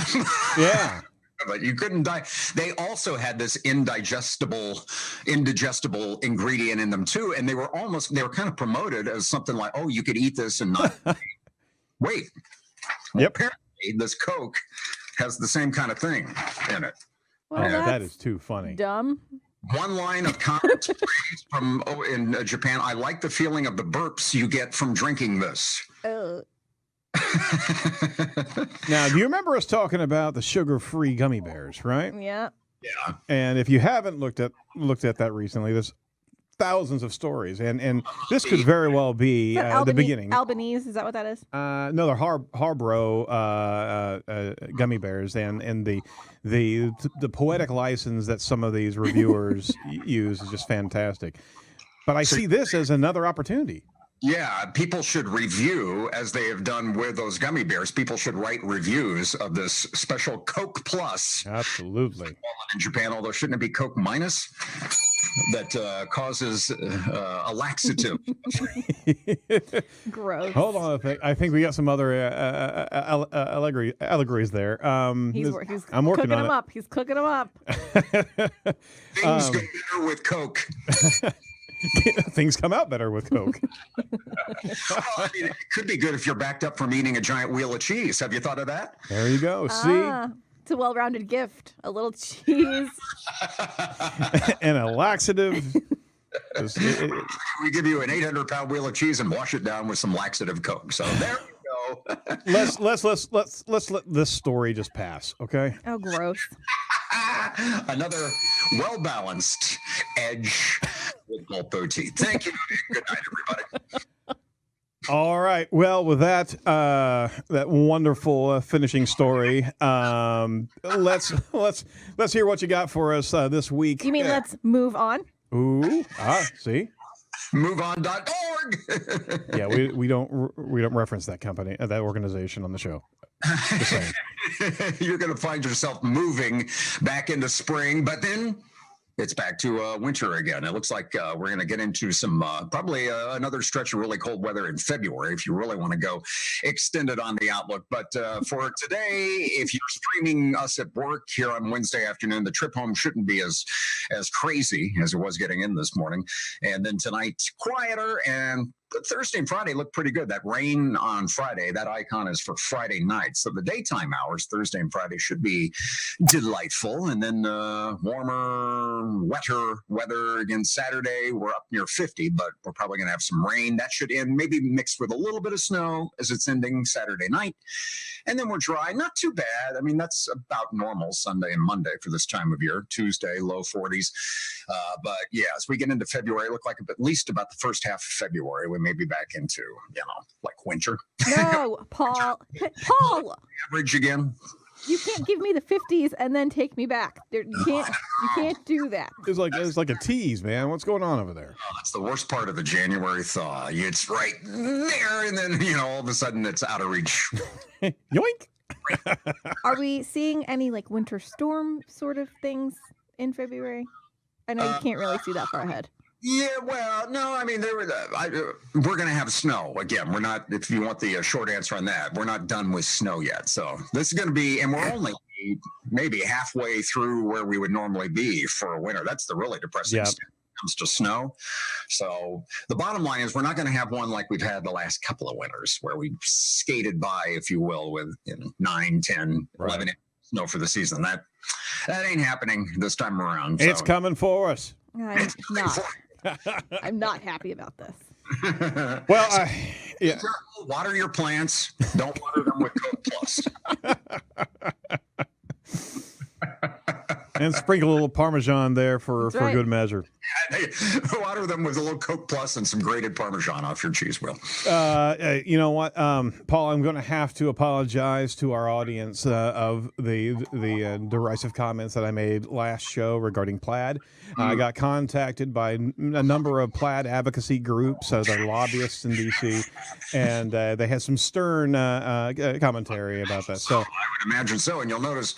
Speaker 1: Yeah.
Speaker 7: But you couldn't die. They also had this indigestible ingredient in them too, and they were kind of promoted as something like, oh, you could eat this and not wait. Well,
Speaker 1: Yep.
Speaker 7: apparently, this Coke has the same kind of thing in it.
Speaker 3: Well,
Speaker 1: Oh, that
Speaker 3: that's
Speaker 1: is too funny.
Speaker 3: dumb.
Speaker 7: One line of comment from in Japan. I like the feeling of the burps you get from drinking this.
Speaker 3: Ugh.
Speaker 1: Now, do you remember us talking about the sugar-free gummy bears, right?
Speaker 3: Yeah.
Speaker 7: Yeah.
Speaker 1: And if you haven't looked at that recently, there's thousands of stories, and this could very well be
Speaker 3: Is that
Speaker 1: the beginning.
Speaker 3: Albanese, is that what that is?
Speaker 1: No, they're Harborough gummy bears, and the poetic license that some of these reviewers use is just fantastic. But I see this as another opportunity.
Speaker 7: Yeah, people should review, as they have done with those gummy bears. People should write reviews of this special Coke Plus
Speaker 1: Absolutely.
Speaker 7: in Japan, although shouldn't it be Coke Minus? That causes a laxative.
Speaker 3: Gross.
Speaker 1: Hold on, I think we got some other allegories there.
Speaker 3: He's
Speaker 1: I'm working
Speaker 3: cooking
Speaker 1: on
Speaker 3: them
Speaker 1: it.
Speaker 3: up. He's cooking them up.
Speaker 7: Things go better with Coke.
Speaker 1: Things come out better with Coke.
Speaker 7: Well, I mean, it could be good if you're backed up from eating a giant wheel of cheese. Have you thought of that?
Speaker 1: There you go. See?
Speaker 3: It's a well-rounded gift. A little cheese.
Speaker 1: And a laxative.
Speaker 7: We give you an 800-pound wheel of cheese and wash it down with some laxative Coke. So there you go.
Speaker 1: Let's let this story just pass, okay?
Speaker 3: Oh, gross.
Speaker 7: Another well-balanced edge with Pulpo Thank you. Good night, everybody.
Speaker 1: All right. Well, with that that wonderful finishing story, let's hear what you got for us this week.
Speaker 3: You mean let's move on?
Speaker 1: Ooh, see.
Speaker 7: MoveOn.org.
Speaker 1: Yeah, we don't reference that company, that organization on the show. Just saying.
Speaker 7: You're going to find yourself moving back into spring, but then it's back to winter again. It looks like we're going to get into some probably another stretch of really cold weather in February if you really want to go extended on the outlook. But for today, if you're streaming us at work here on Wednesday afternoon, the trip home shouldn't be as crazy as it was getting in this morning. And then tonight, quieter, and Thursday and Friday look pretty good. That rain on Friday, that icon is for Friday night. So the daytime hours, Thursday and Friday, should be delightful. And then warmer, wetter weather again Saturday. We're up near 50, but we're probably going to have some rain. That should end, maybe mixed with a little bit of snow as it's ending Saturday night. And then we're dry. Not too bad. I mean, that's about normal Sunday and Monday for this time of year. Tuesday, low 40s. But yeah, as we get into February, it looked like at least about the first half of February, we may be back into, like winter.
Speaker 3: No, Paul. Paul,
Speaker 7: Average again.
Speaker 3: you can't give me the 50s and then take me back. You can't do that.
Speaker 1: It's like a tease, man. What's going on over there?
Speaker 7: That's the worst part of the January thaw. It's right there, and then, all of a sudden it's out of reach.
Speaker 1: Yoink.
Speaker 3: Are we seeing any like winter storm sort of things in February? I know you can't really see that far ahead.
Speaker 7: Yeah, well, no, I mean, we're going to have snow again. We're not, if you want the short answer on that, we're not done with snow yet. So this is going to be, and we're only maybe halfway through where we would normally be for a winter. That's the really depressing stuff when it comes to snow. So the bottom line is we're not going to have one like we've had the last couple of winters where we skated by, if you will, with 9, 10, 11 inches of snow for the season. That ain't happening this time around.
Speaker 1: It's coming for us.
Speaker 3: I'm not. I'm not happy about this.
Speaker 1: Well, yeah.
Speaker 7: Water your plants. Don't water them with Coke Plus.
Speaker 1: And sprinkle a little Parmesan there for
Speaker 3: right.
Speaker 1: good measure.
Speaker 7: Water them with a little Coke Plus and some grated Parmesan off your cheese wheel.
Speaker 1: You know what, Paul? I'm going to have to apologize to our audience of the derisive comments that I made last show regarding plaid. I got contacted by a number of plaid advocacy groups, they're lobbyists in D.C., and they had some stern commentary about that. So
Speaker 7: I would imagine so, and you'll notice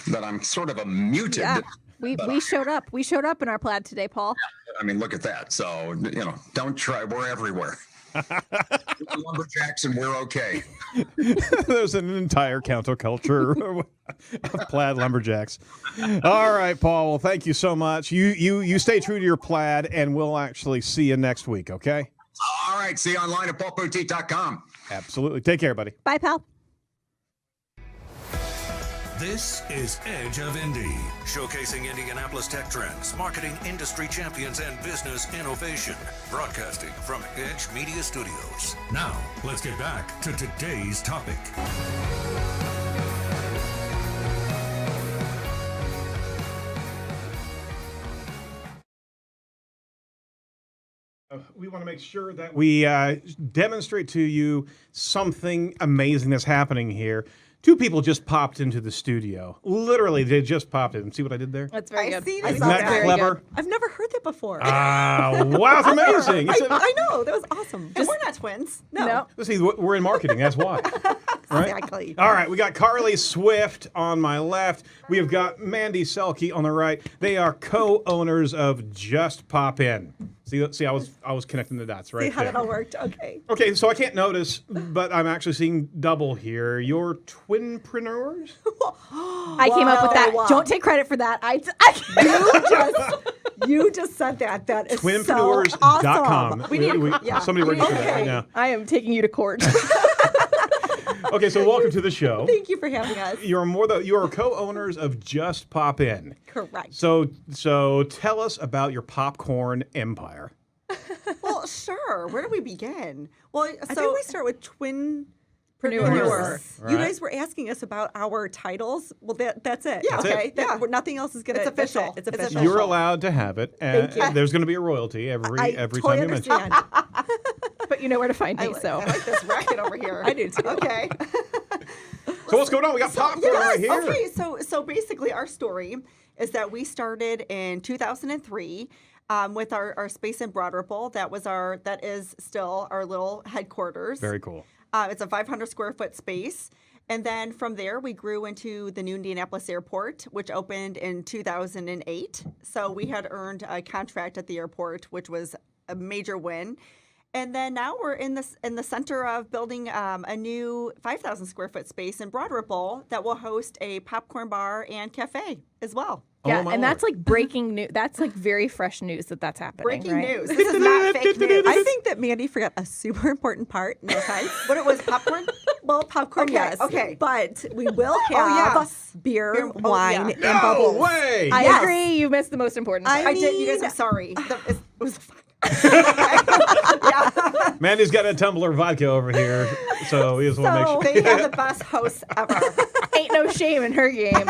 Speaker 7: that I'm sort of a muted.
Speaker 3: Yeah, we showed up. We showed up in our plaid today, Paul.
Speaker 7: I mean, look at that. So, don't try. We're everywhere. We're lumberjacks and we're okay.
Speaker 1: there's an entire counterculture of plaid lumberjacks. All right, Paul. Well, thank you so much. You stay true to your plaid, and we'll actually see you next week, okay?
Speaker 7: All right. See you online at paulpoteet.com.
Speaker 1: Absolutely. Take care, buddy.
Speaker 3: Bye, pal.
Speaker 2: This is Edge of Indy, showcasing Indianapolis tech trends, marketing industry champions, and business innovation. Broadcasting from Edge Media Studios. Now, let's get back to today's topic.
Speaker 1: We want to make sure that we demonstrate to you something amazing that's happening here. Two people just popped into the studio. Literally, they just popped in. See what I did there?
Speaker 3: That's very good.
Speaker 8: See,
Speaker 3: I
Speaker 1: Isn't
Speaker 3: saw
Speaker 1: that
Speaker 3: very
Speaker 1: clever?
Speaker 3: good.
Speaker 8: I've never heard that before.
Speaker 1: Wow, it's amazing.
Speaker 8: I know, that was awesome. And we're not twins. No.
Speaker 1: See, we're in marketing. That's why. Right?
Speaker 8: Exactly.
Speaker 1: All right, we got Carly Swift on my left. We have got Mandy Selke on the right. They are co-owners of Just Pop In. See, I was connecting the dots right
Speaker 8: See how
Speaker 1: there.
Speaker 8: that all worked? Okay.
Speaker 1: Okay, so I can't notice, but I'm actually seeing double here. You're twinpreneurs?
Speaker 3: I came up with that.
Speaker 8: Wow.
Speaker 3: Don't take credit for that.
Speaker 8: You just said that. That is
Speaker 1: Twinpreneurs.com.
Speaker 8: so awesome.
Speaker 1: Somebody register that right
Speaker 8: Okay.
Speaker 1: now.
Speaker 3: I am taking you to court.
Speaker 1: Okay, so welcome to the show.
Speaker 8: Thank you for having us.
Speaker 1: You are co-owners of Just Pop In.
Speaker 8: Correct.
Speaker 1: So tell us about your popcorn empire.
Speaker 8: Well, sure. Where do we begin? Well, I
Speaker 3: think
Speaker 8: think
Speaker 3: we
Speaker 8: we start with twinpreneurs.
Speaker 1: Right.
Speaker 8: You guys were asking us about our titles. Well, that's it.
Speaker 1: That's
Speaker 8: okay.
Speaker 1: it.
Speaker 8: Nothing else is going to.
Speaker 5: It's official.
Speaker 8: It's official.
Speaker 1: You're allowed to have it, and
Speaker 8: Thank you.
Speaker 1: there's going to be a royalty every
Speaker 8: totally
Speaker 1: time you mention it.
Speaker 8: understand.
Speaker 3: But you know where to find me,
Speaker 8: I
Speaker 3: so.
Speaker 8: like this racket over here. I do too. Okay.
Speaker 1: So what's going on? We got popcorn right here.
Speaker 8: Okay, so basically our story is that we started in 2003 with our space in Broad Ripple. That is still our little headquarters.
Speaker 1: Very cool.
Speaker 8: It's a 500 square foot space. And then from there, we grew into the new Indianapolis airport, which opened in 2008. So we had earned a contract at the airport, which was a major win. And then now we're in the center of building a new 5,000 square foot space in Broad Ripple that will host a popcorn bar and cafe as well.
Speaker 3: Yeah,
Speaker 1: Oh, my
Speaker 3: and that's
Speaker 1: Lord.
Speaker 3: like breaking news. That's like very fresh news that's happening.
Speaker 8: Breaking
Speaker 3: right?
Speaker 8: news. This is not fake news.
Speaker 5: I think that Mandy forgot a super important part. No offense.
Speaker 8: What it was, popcorn?
Speaker 5: Well, popcorn,
Speaker 8: Okay,
Speaker 5: yes.
Speaker 8: okay.
Speaker 5: But we will have
Speaker 8: yes.
Speaker 5: beer,
Speaker 8: Oh,
Speaker 5: wine,
Speaker 8: yeah.
Speaker 5: and
Speaker 1: No
Speaker 5: bubbles.
Speaker 1: way!
Speaker 3: I
Speaker 5: Yes.
Speaker 3: agree. You missed the most important part.
Speaker 8: I did. You guys,
Speaker 5: mean-
Speaker 8: I'm sorry. It was fun.
Speaker 1: Mandy's got a tumbler of vodka over here, so we just want to make sure.
Speaker 8: They have the best hosts ever.
Speaker 3: Ain't no shame in her game.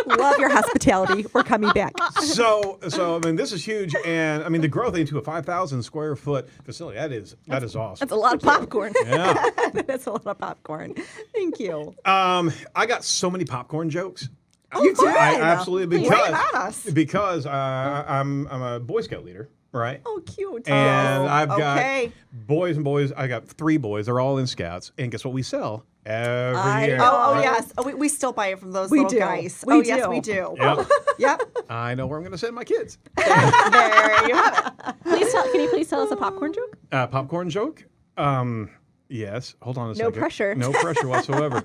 Speaker 5: Love your hospitality. We're coming back.
Speaker 1: So I mean, this is huge, and I mean the growth into a 5,000 square foot facility. That is awesome.
Speaker 3: That's a lot of popcorn.
Speaker 1: Yeah.
Speaker 5: That's a lot of popcorn. Thank you.
Speaker 1: I got so many popcorn jokes.
Speaker 8: You did?
Speaker 1: I absolutely
Speaker 8: Lay it on us.
Speaker 1: because I'm a Boy Scout leader, right?
Speaker 5: Oh, cute.
Speaker 1: And I've got
Speaker 8: okay.
Speaker 1: boys and boys. I got 3 boys. They're all in Scouts, and guess what we sell every year?
Speaker 8: Oh,
Speaker 1: right?
Speaker 8: yes. Oh, we still buy it from those
Speaker 5: We
Speaker 8: little
Speaker 5: do.
Speaker 8: guys.
Speaker 5: We
Speaker 8: Oh, yes,
Speaker 5: do.
Speaker 8: we do.
Speaker 1: Yep.
Speaker 8: Yep.
Speaker 1: I know where I'm going to send my kids.
Speaker 8: There you have it.
Speaker 3: Can you please tell us a popcorn joke?
Speaker 1: Popcorn joke? Yes. Hold on a second.
Speaker 3: pressure.
Speaker 1: No pressure whatsoever.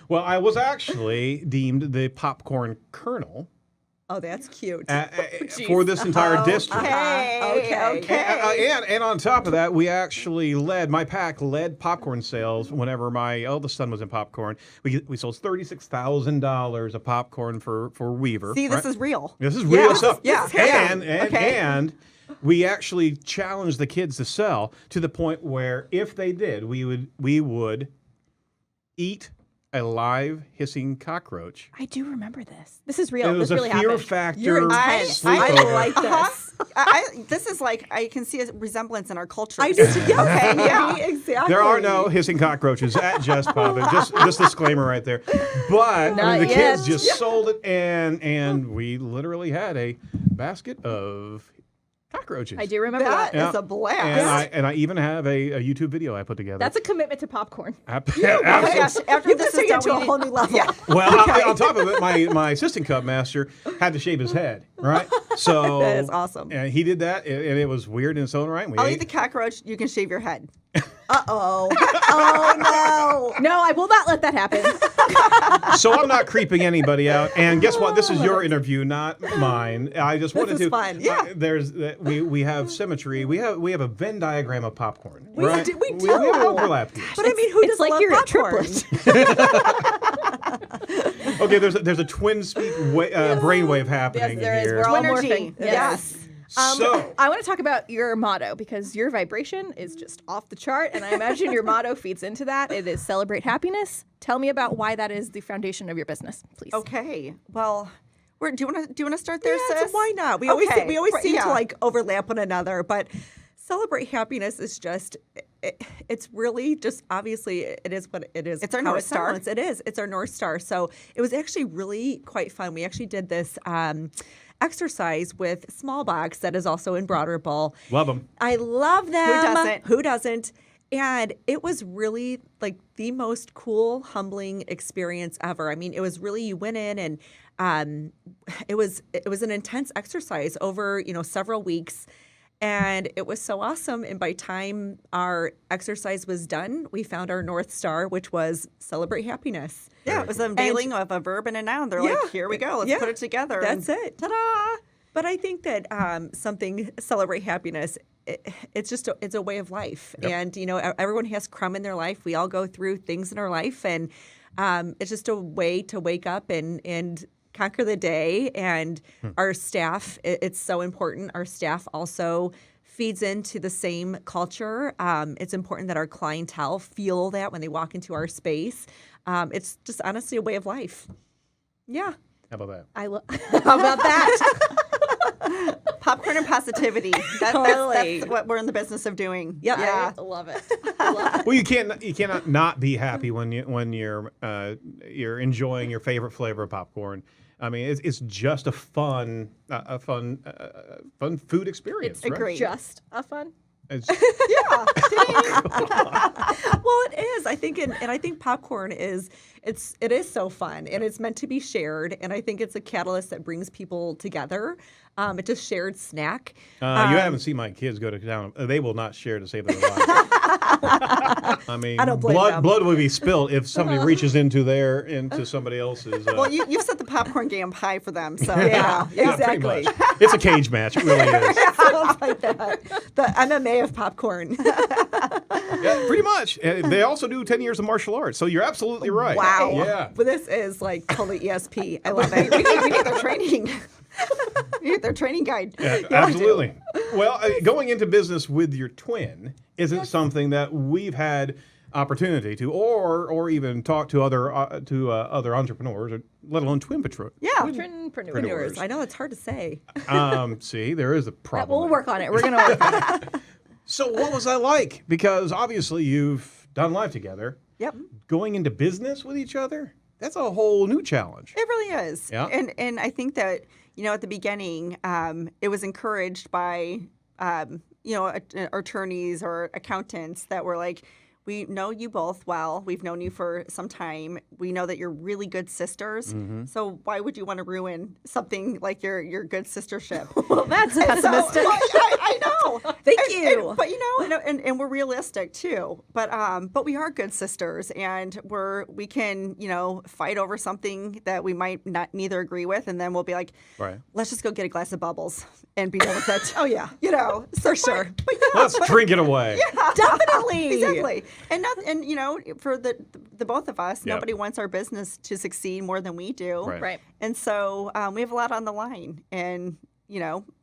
Speaker 1: Well, I was actually deemed the popcorn colonel
Speaker 9: Oh, that's cute.
Speaker 1: for this entire district.
Speaker 8: Okay.
Speaker 1: And on top of that, we actually my pack led popcorn sales whenever my eldest son was in popcorn. We sold $36,000 of popcorn for Weaver.
Speaker 8: See, this
Speaker 1: right?
Speaker 8: is real.
Speaker 1: This is real stuff.
Speaker 8: Yeah.
Speaker 1: And we actually challenged the kids to sell to the point where if they did, we would eat a live hissing cockroach.
Speaker 3: I do remember this. This is real.
Speaker 1: It was
Speaker 3: this really
Speaker 1: a fear
Speaker 3: happened.
Speaker 1: factor.
Speaker 9: You're intense. I
Speaker 1: sleepover.
Speaker 9: like this.
Speaker 8: This is like I can see a resemblance in our culture.
Speaker 9: I do too. Yeah, okay, exactly.
Speaker 1: There are no hissing cockroaches at Just Pop. Just disclaimer right there. But
Speaker 3: Not
Speaker 1: the
Speaker 3: yet.
Speaker 1: kids just sold it, and we literally had a basket of cockroaches.
Speaker 3: I do remember
Speaker 8: That
Speaker 3: that.
Speaker 8: is a blast.
Speaker 1: And I even have a YouTube video I put together.
Speaker 3: That's a commitment to popcorn.
Speaker 1: Absolutely.
Speaker 8: After this is done,
Speaker 9: to a
Speaker 8: we need-
Speaker 9: whole new level.
Speaker 8: Yeah.
Speaker 1: Well, on top of it, my assistant cup master had to shave his head, right? So
Speaker 9: That is awesome.
Speaker 1: And he did that, and it was weird in its own right. We
Speaker 8: I'll
Speaker 1: ate-
Speaker 8: eat the cockroach. You can shave your head.
Speaker 9: Uh-oh. Oh, no.
Speaker 3: No, I will not let that happen.
Speaker 1: So I'm not creeping anybody out. And guess what? This is your interview, not mine. I just wanted
Speaker 9: is
Speaker 1: to.
Speaker 9: fun. Yeah.
Speaker 1: We have symmetry. We have a Venn diagram of popcorn.
Speaker 9: We
Speaker 1: right?
Speaker 9: do- we
Speaker 1: We
Speaker 9: do.
Speaker 1: have overlap here.
Speaker 9: But I mean, who
Speaker 3: It's
Speaker 9: doesn't
Speaker 3: like
Speaker 9: love
Speaker 3: you're a
Speaker 9: popcorn?
Speaker 3: triplet.
Speaker 1: Okay, there's a twin speed brainwave happening
Speaker 3: Yes, there is.
Speaker 1: here.
Speaker 3: We're all
Speaker 8: Twinergy.
Speaker 3: morphing.
Speaker 8: Yes.
Speaker 1: So
Speaker 3: I want to talk about your motto because your vibration is just off the chart, and I imagine your motto feeds into that. It is celebrate happiness. Tell me about why that is the foundation of your business, please.
Speaker 8: Okay. Well, do you want to start there,
Speaker 9: Yeah,
Speaker 8: sis?
Speaker 9: so why not? We
Speaker 8: Okay.
Speaker 9: always seem
Speaker 8: Yeah.
Speaker 9: to like overlap one another, but celebrate happiness is just it's really just obviously it is what it is.
Speaker 8: It's our
Speaker 9: how
Speaker 8: North
Speaker 9: it
Speaker 8: Star.
Speaker 9: sounds. It is. It's our North Star. So it was actually really quite fun. We actually did this exercise with Small Box that is also in Broader Bowl.
Speaker 1: love them.
Speaker 9: I love them.
Speaker 8: doesn't?
Speaker 9: Who doesn't? And it was really like the most cool, humbling experience ever. I mean, it was really you went in and it was an intense exercise over several weeks, and it was so awesome. And by time our exercise was done, we found our North Star, which was celebrate happiness.
Speaker 8: Yeah, it was an unveiling of a verb and a noun. They're
Speaker 9: Yeah.
Speaker 8: like, here we go. Let's
Speaker 9: Yeah.
Speaker 8: put it together.
Speaker 9: That's
Speaker 8: and
Speaker 9: it.
Speaker 8: Ta-da!
Speaker 9: But I think that celebrate happiness. It's a way of life, and everyone has crumb in their life. We all go through things in our life, and it's just a way to wake up and conquer the day. And our staff, it's so important. Our staff also feeds into the same culture. It's important that our clientele feel that when they walk into our space. It's just honestly a way of life. Yeah.
Speaker 1: How about that?
Speaker 9: How about that?
Speaker 8: Popcorn and positivity.
Speaker 9: Totally.
Speaker 8: That's what we're in the business of doing.
Speaker 9: Yep.
Speaker 8: Yeah.
Speaker 3: I love it.
Speaker 1: Well, you cannot not be happy when you're enjoying your favorite flavor of popcorn. I mean, it's just a fun food experience.
Speaker 3: It's
Speaker 1: right?
Speaker 3: just a fun.
Speaker 1: It's,
Speaker 9: Well, it is. I think, and I think popcorn it is so fun, and it's meant to be shared. And I think it's a catalyst that brings people together. It's a shared snack.
Speaker 1: you haven't seen my kids go to town. They will not share to save their lives. I mean,
Speaker 9: I don't blame them.
Speaker 1: blood will be spilled if somebody reaches into somebody else's.
Speaker 8: Well, you've set the popcorn game high for them. So
Speaker 9: Yeah,
Speaker 1: yeah,
Speaker 9: exactly.
Speaker 1: pretty much. It's a cage match. It really is.
Speaker 9: Sounds like that. The MMA of popcorn.
Speaker 1: Yeah, pretty much. And they also do 10 years of martial arts, so you're absolutely right.
Speaker 9: Wow.
Speaker 1: Yeah.
Speaker 9: But this is like totally ESP. I love it.
Speaker 8: we need their training. We need their training guide.
Speaker 1: Yeah, absolutely. Well, going into business with your twin isn't something that we've had opportunity to, or even talk to other entrepreneurs, or let alone twin patrol.
Speaker 8: Yeah.
Speaker 3: Entrepreneurs.
Speaker 9: I know it's hard to say.
Speaker 1: See, there is a problem.
Speaker 3: We'll work on it. We're going to work on it.
Speaker 1: So, what was that like? Because obviously, you've done life together.
Speaker 8: Yep.
Speaker 1: Going into business with each other, that's a whole new challenge.
Speaker 8: It really is.
Speaker 1: Yeah.
Speaker 8: And I think that, at the beginning, it was encouraged by, attorneys or accountants that were like, we know you both well. We've known you for some time. We know that you're really good sisters. So why would you want to ruin something like your good sistership?
Speaker 3: Well, that's pessimistic.
Speaker 8: I know.
Speaker 9: Thank you.
Speaker 8: But you know, and we're realistic too. But we are good sisters, and we can fight over something that we might not neither agree with, and then we'll be like,
Speaker 1: Right.
Speaker 8: let's just go get a glass of bubbles and be done with it.
Speaker 9: Oh yeah,
Speaker 8: For
Speaker 9: sure.
Speaker 8: But yeah,
Speaker 1: Let's drink it away.
Speaker 9: Definitely.
Speaker 8: Exactly. And for the both of us, nobody wants our business to succeed more than we do.
Speaker 3: Right.
Speaker 8: And so we have a lot on the line, and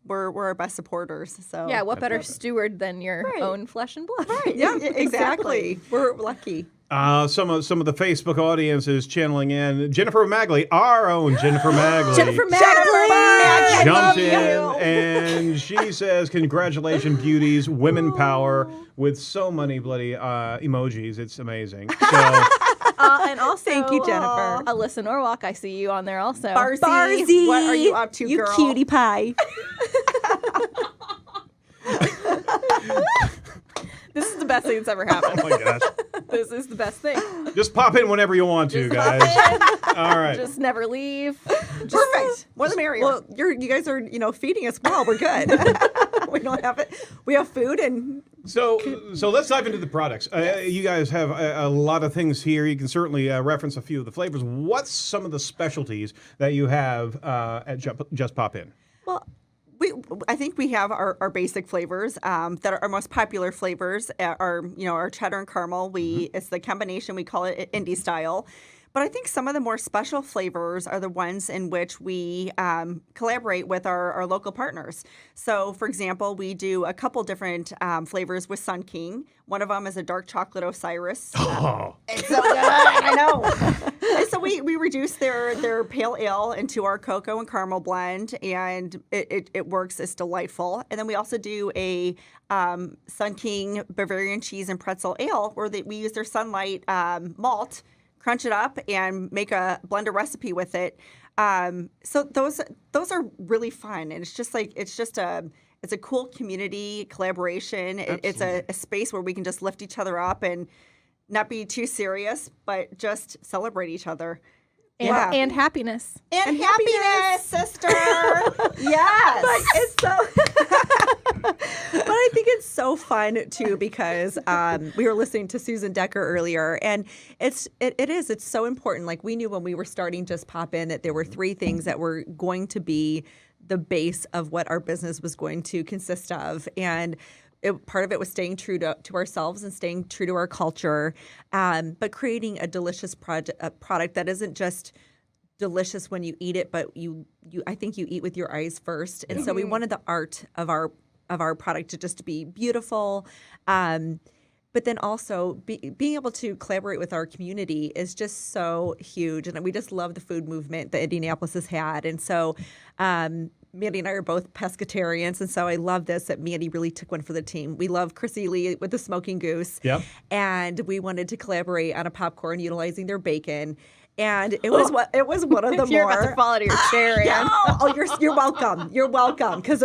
Speaker 8: we're our best supporters. So
Speaker 3: Yeah, what better steward than your own flesh and blood? Right.
Speaker 8: Yeah, exactly.
Speaker 9: We're lucky.
Speaker 1: Some of the Facebook audience is channeling in. Jennifer Magley, our own Jennifer Magley.
Speaker 3: Jennifer Magley!
Speaker 1: Jumped in and she says, congratulations, beauties, women power, with so many bloody emojis. It's amazing. So,
Speaker 3: And also,
Speaker 9: Thank you, Jennifer.
Speaker 3: Alyssa Norwalk, I see you on there also.
Speaker 9: Barzy,
Speaker 8: what are you up to,
Speaker 9: you
Speaker 8: girl?
Speaker 9: cutie pie.
Speaker 3: This is the best thing that's ever happened.
Speaker 1: oh my gosh.
Speaker 3: This is the best thing.
Speaker 1: Just pop in whenever you want to,
Speaker 3: Just
Speaker 1: guys.
Speaker 3: pop in.
Speaker 1: All right.
Speaker 3: Just never leave.
Speaker 8: Perfect. More the merrier.
Speaker 9: Well, you guys are feeding us well. We're good. We don't have it. We have food and
Speaker 1: So let's dive into the products. You guys have a lot of things here. You can certainly reference a few of the flavors. What's some of the specialties that you have at Just Pop In?
Speaker 8: Well, I think we have our basic flavors that are our most popular flavors are our cheddar and caramel. It's the combination, we call it Indy style. But I think some of the more special flavors are the ones in which we collaborate with our local partners. So, for example, we do a couple different flavors with Sun King. One of them is a dark chocolate Osiris. It's so good. I know. And so we reduce their pale ale into our cocoa and caramel blend, and it works. It's delightful. And then we also do a Sun King Bavarian cheese and pretzel ale, where we use their Sunlight malt, crunch it up, and make a blender recipe with it. So those are really fun, and it's a cool community collaboration. It's a space where we can just lift each other up and not be too serious, but just celebrate each other.
Speaker 3: And happiness.
Speaker 8: And happiness, sister. Yes.
Speaker 9: But it's so. But I think it's so fun too because we were listening to Susan Decker earlier, and it's so important. Like, we knew when we were starting Just Pop In that there were three things that were going to be the base of what our business was going to consist of, and part of it was staying true to ourselves and staying true to our culture, but creating a delicious product that isn't just delicious when you eat it, but I think you eat with your eyes first. And so we wanted the art of our product to just be beautiful. But then also being able to collaborate with our community is just so huge. And we just love the food movement that Indianapolis has had. And so Mandy and I are both pescatarians, and so I love this that Mandy really took one for the team. We love Chris Ely with the smoking goose.
Speaker 1: Yep.
Speaker 9: And we wanted to collaborate on a popcorn utilizing their bacon. And it was one of the
Speaker 3: You're
Speaker 9: more.
Speaker 3: about to fall out of your chair, Ann.
Speaker 9: Oh, you're welcome. You're welcome, because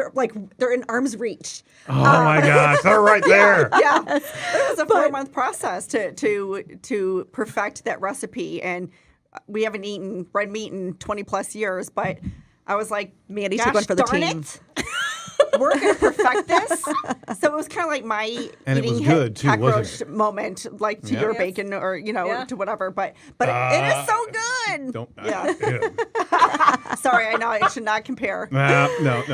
Speaker 9: they're in arm's reach.
Speaker 1: Oh my gosh, they're right there.
Speaker 8: Yeah, it was a 4-month process to perfect that recipe, and we haven't eaten red meat in 20 plus years. But I was like,
Speaker 9: Mandy
Speaker 8: gosh,
Speaker 9: took one for the
Speaker 8: darn
Speaker 9: team.
Speaker 8: it. We're going to perfect this. So it was kind of like my
Speaker 1: And it was
Speaker 8: eating
Speaker 1: good, too, wasn't
Speaker 8: cockroach
Speaker 1: it?
Speaker 8: moment, like to
Speaker 1: Yeah.
Speaker 8: your bacon or to whatever. But it is so good.
Speaker 1: Don't.
Speaker 8: Yeah.
Speaker 1: Ew.
Speaker 8: Sorry, I know I should not compare.
Speaker 1: No.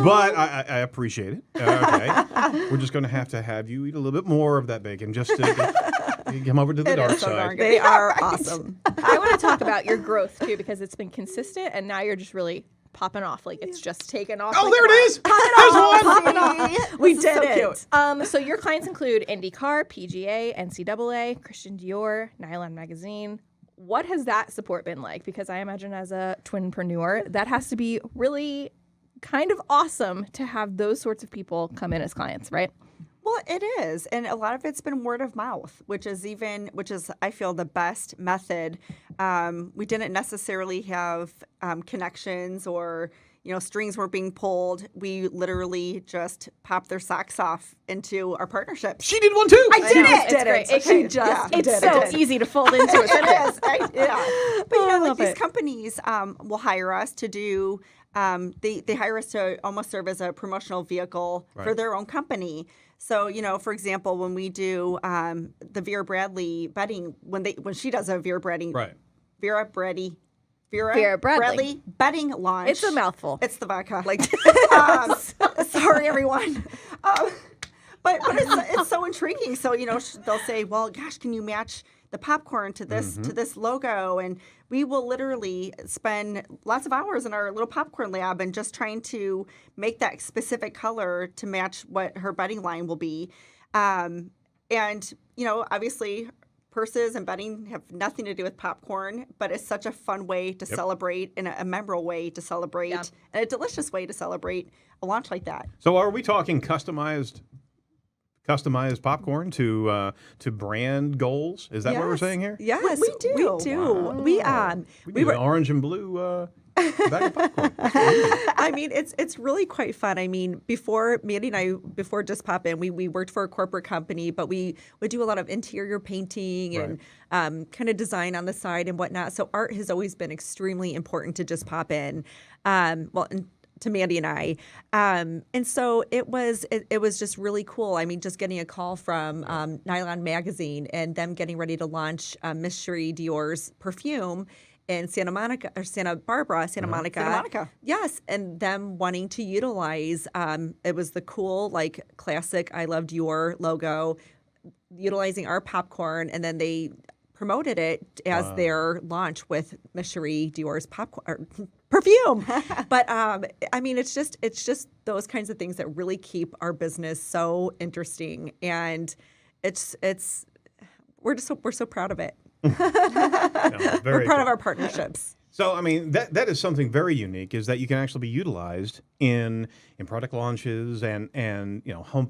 Speaker 1: But I appreciate it. Okay. We're just going to have you eat a little bit more of that bacon just to come over to the
Speaker 8: It
Speaker 1: dark
Speaker 8: is so darn
Speaker 1: side.
Speaker 8: good.
Speaker 9: They are awesome.
Speaker 3: I want to talk about your growth too, because it's been consistent, and now you're just really popping off. Like, it's just taken off.
Speaker 1: Oh,
Speaker 3: like
Speaker 1: there
Speaker 3: a
Speaker 1: it is. There's one.
Speaker 9: We did it.
Speaker 8: Cute.
Speaker 3: So your clients include IndyCar, PGA, NCAA, Christian Dior, Nylon Magazine. What has that support been like? Because I imagine as a twinpreneur, that has to be really kind of awesome to have those sorts of people come in as clients, right?
Speaker 8: Well, it is, and a lot of it's been word of mouth, which is I feel the best method. We didn't necessarily have connections or strings weren't being pulled. We literally just popped their socks off into our partnerships.
Speaker 1: She did one too.
Speaker 8: I did it.
Speaker 3: It's great.
Speaker 8: She just did
Speaker 3: It's so
Speaker 8: it.
Speaker 3: easy to fold into it.
Speaker 8: It is. But
Speaker 3: love
Speaker 8: these
Speaker 3: it.
Speaker 8: companies will hire us to do. They hire us to almost serve as a promotional vehicle for their own company. So, for example, when we do the Vera Bradley bedding, when she does a Vera Bradley, Vera Bradley bedding launch.
Speaker 3: It's a mouthful.
Speaker 8: It's the vodka. Sorry, everyone. But it's so intriguing. So, they'll say, well, gosh, can you match the popcorn to this logo? And we will literally spend lots of hours in our little popcorn lab and just trying to make that specific color to match what her bedding line will be. And, obviously purses and bedding have nothing to do with popcorn, but it's such a fun way to celebrate and a memorable way to celebrate and a delicious way to celebrate a launch like that.
Speaker 1: So are we talking customized popcorn to brand goals? Is that what we're saying here?
Speaker 9: Yes,
Speaker 8: we do.
Speaker 9: We do.
Speaker 1: Wow. We do an orange and blue bag of popcorn.
Speaker 9: I mean, it's really quite fun. I mean, before Mandy and I, before Just Pop In, we worked for a corporate company, but we would do a lot of interior painting and kind of design on the side and whatnot. So art has always been extremely important to Just Pop In. To Mandy and I. And so it was just really cool. I mean, just getting a call from Nylon Magazine and them getting ready to launch Miss Cherie Dior's perfume in Santa Monica. Yes, and them wanting to utilize, it was the cool, classic I Love Dior logo, utilizing our popcorn, and then they promoted it as their launch with Miss Cherie Dior's perfume. But I mean, it's just those kinds of things that really keep our business so interesting, and we're so proud of it. We're proud of our partnerships.
Speaker 1: So, I mean, that is something very unique, is that you can actually be utilized in product launches and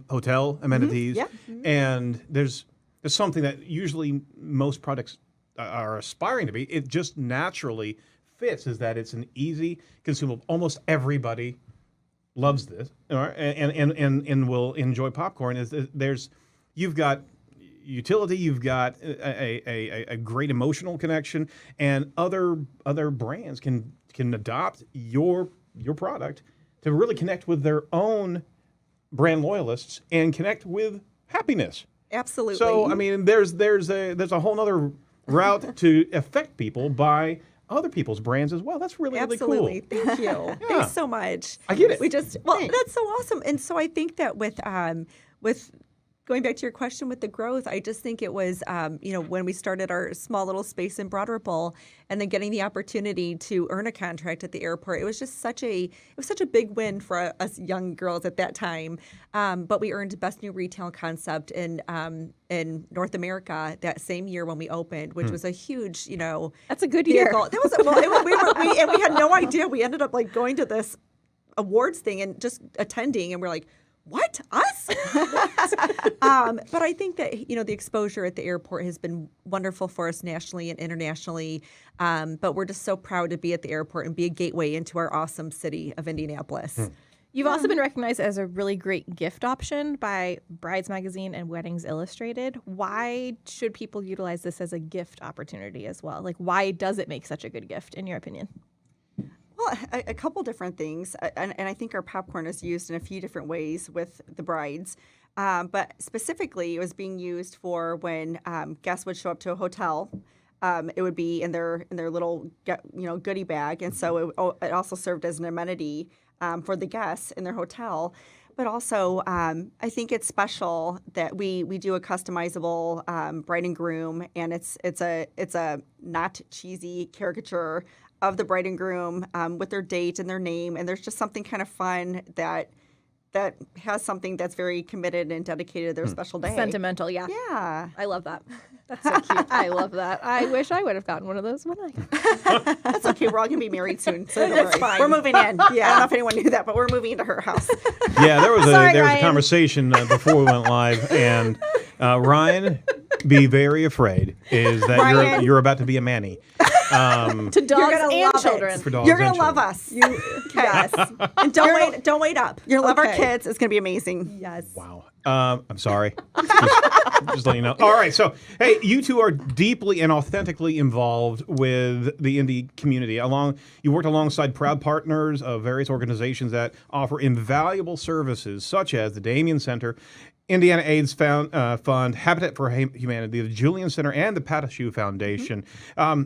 Speaker 1: hotel amenities. And there's something that usually most products are aspiring to be. It just naturally fits, is that it's an easy consumable. Almost everybody loves this, and will enjoy popcorn. You've got utility, you've got a great emotional connection, and other brands can adopt your product to really connect with their own brand loyalists and connect with happiness.
Speaker 9: Absolutely.
Speaker 1: So, I mean, there's a whole other route to affect people by other people's brands as well. That's really, really cool.
Speaker 9: Absolutely. Thank you. Thanks so much.
Speaker 1: I get it.
Speaker 9: That's so awesome. And so I think that with going back to your question with the growth, I just think it was, when we started our small little space in Broad Ripple and then getting the opportunity to earn a contract at the airport, it was such a big win for us young girls at that time. But we earned Best New Retail Concept in North America that same year when we opened, which was a huge,
Speaker 3: That's a good year.
Speaker 9: That was we had no idea. We ended up going to this awards thing and just attending, and we're like, what? Us? But I think that, the exposure at the airport has been wonderful for us nationally and internationally. But we're just so proud to be at the airport and be a gateway into our awesome city of Indianapolis.
Speaker 3: You've also been recognized as a really great gift option by Brides Magazine and Weddings Illustrated. Why should people utilize this as a gift opportunity as well? Why does it make such a good gift, in your opinion?
Speaker 8: Well, a couple different things, and I think our popcorn is used in a few different ways with the brides. But specifically, it was being used for when guests would show up to a hotel. It would be in their little goodie bag, and so it also served as an amenity for the guests in their hotel. But also, I think it's special that we do a customizable bride and groom, and it's a not cheesy caricature of the bride and groom with their date and their name, and there's just something kind of fun that has something that's very committed and dedicated to their special day.
Speaker 3: Sentimental, yeah.
Speaker 8: Yeah.
Speaker 3: I love that. That's so cute. I love that. I wish I would have gotten one of those when I...
Speaker 8: That's okay. We're all going to be married soon, so don't worry.
Speaker 9: fine.
Speaker 8: We're moving in. Yeah. I don't know if anyone knew that, but we're moving into her house.
Speaker 1: Yeah, there was
Speaker 3: Sorry,
Speaker 1: a
Speaker 3: Ryan.
Speaker 1: conversation before we went live, and Ryan, be very afraid, is that
Speaker 8: Ryan.
Speaker 1: you're about to be a Manny.
Speaker 3: to dogs
Speaker 5: gonna
Speaker 3: and
Speaker 5: love it.
Speaker 3: children.
Speaker 1: For dogs
Speaker 8: You're
Speaker 1: and
Speaker 8: gonna love
Speaker 1: children.
Speaker 8: us.
Speaker 5: Yes. And don't wait up.
Speaker 8: You're gonna love our
Speaker 5: Okay.
Speaker 8: kids. It's gonna be amazing.
Speaker 5: Yes.
Speaker 1: Wow. I'm sorry. Just letting you know. All right. So, hey, you two are deeply and authentically involved with the indie community. You worked alongside proud partners of various organizations that offer invaluable services, such as the Damien Center, Indiana AIDS Fund, Habitat for Humanity, the Julian Center, and the Patashu Foundation.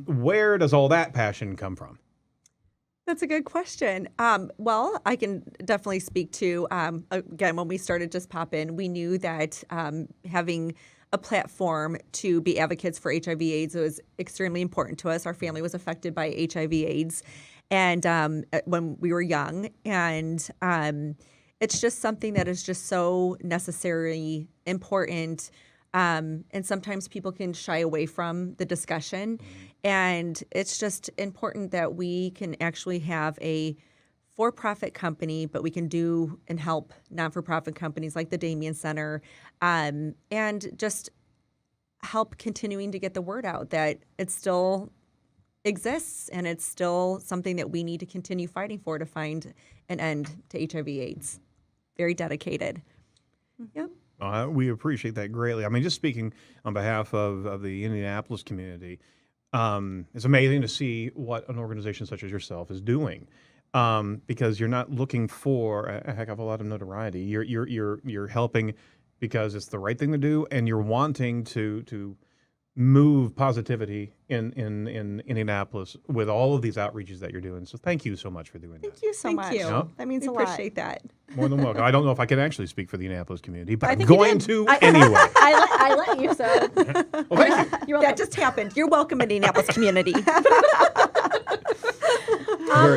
Speaker 1: Where does all that passion come from?
Speaker 9: That's a good question. Well, I can definitely speak to, again, when we started Just Pop In, we knew that having a platform to be advocates for HIV/AIDS was extremely important to us. Our family was affected by HIV/AIDS and when we were young. And it's just something that is just so necessarily important. And sometimes people can shy away from the discussion. And it's just important that we can actually have a for-profit company, but we can do and help non-for-profit companies like the Damien Center, and just help continuing to get the word out that it still exists and it's still something that we need to continue fighting for to find an end to HIV/AIDS. Very dedicated. Yep.
Speaker 1: We appreciate that greatly. I mean, just speaking on behalf of the Indianapolis community, it's amazing to see what an organization such as yourself is doing, because you're not looking for a heck of a lot of notoriety. You're helping because it's the right thing to do, and you're wanting to move positivity in Indianapolis with all of these outreaches that you're doing. So thank you so much for doing that.
Speaker 8: Thank you so much.
Speaker 9: You.
Speaker 1: No?
Speaker 8: That means
Speaker 9: We
Speaker 8: a lot.
Speaker 9: appreciate that.
Speaker 1: More than welcome. I don't know if I can actually speak for the Indianapolis community, but
Speaker 3: I
Speaker 1: I'm
Speaker 3: think you
Speaker 1: going
Speaker 3: did.
Speaker 1: to
Speaker 3: I-
Speaker 1: anyway.
Speaker 3: I let you, so
Speaker 1: Well, thank you.
Speaker 3: you're
Speaker 9: That
Speaker 3: welcome.
Speaker 9: just happened. You're welcome, Indianapolis community.
Speaker 1: Very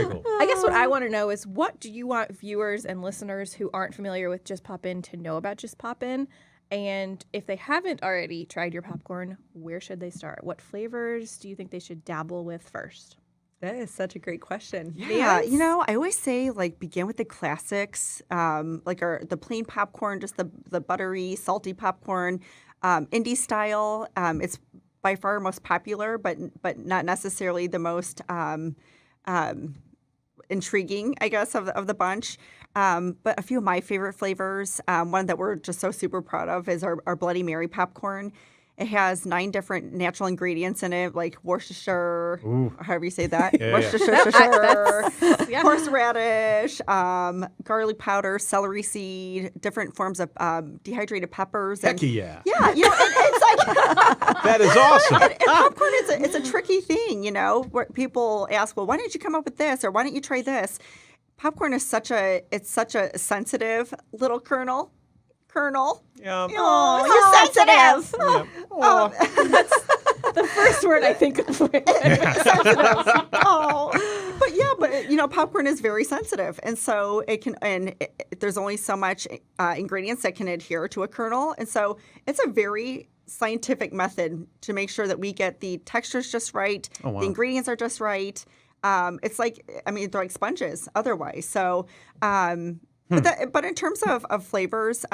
Speaker 1: cool.
Speaker 3: I guess what I want to know is, what do you want viewers and listeners who aren't familiar with Just Pop In to know about Just Pop In? And if they haven't already tried your popcorn, where should they start? What flavors do you think they should dabble with first?
Speaker 9: That is such a great question.
Speaker 8: Yeah,
Speaker 9: Vance?
Speaker 8: you know, I always say begin with the classics, the plain popcorn, just the buttery, salty popcorn, indie style. It's by far most popular, but not necessarily the most intriguing, I guess, of the bunch. But a few of my favorite flavors, one that we're just so super proud of is our Bloody Mary popcorn. It has 9 different natural ingredients in it, like Worcestershire, or however you say that.
Speaker 1: Yeah, yeah.
Speaker 8: Worcestershire, horseradish, garlic powder, celery seed, different forms of dehydrated peppers.
Speaker 1: Heck yeah.
Speaker 8: Yeah, you know, and it's like
Speaker 1: That is awesome.
Speaker 8: and popcorn it's a tricky thing, you know, where people ask, well, why didn't you come up with this, or why don't you try this? Popcorn is such a sensitive little kernel.
Speaker 1: Yeah.
Speaker 8: Oh, you're sensitive.
Speaker 3: The first word I think of.
Speaker 8: Sensitive. Oh, but you know, popcorn is very sensitive, and so there's only so much ingredients that can adhere to a kernel, and so it's a very scientific method to make sure that we get the textures just right,
Speaker 1: Oh, wow.
Speaker 8: the ingredients are just right. It's like, I mean, they're like sponges otherwise. So, but in terms of flavors,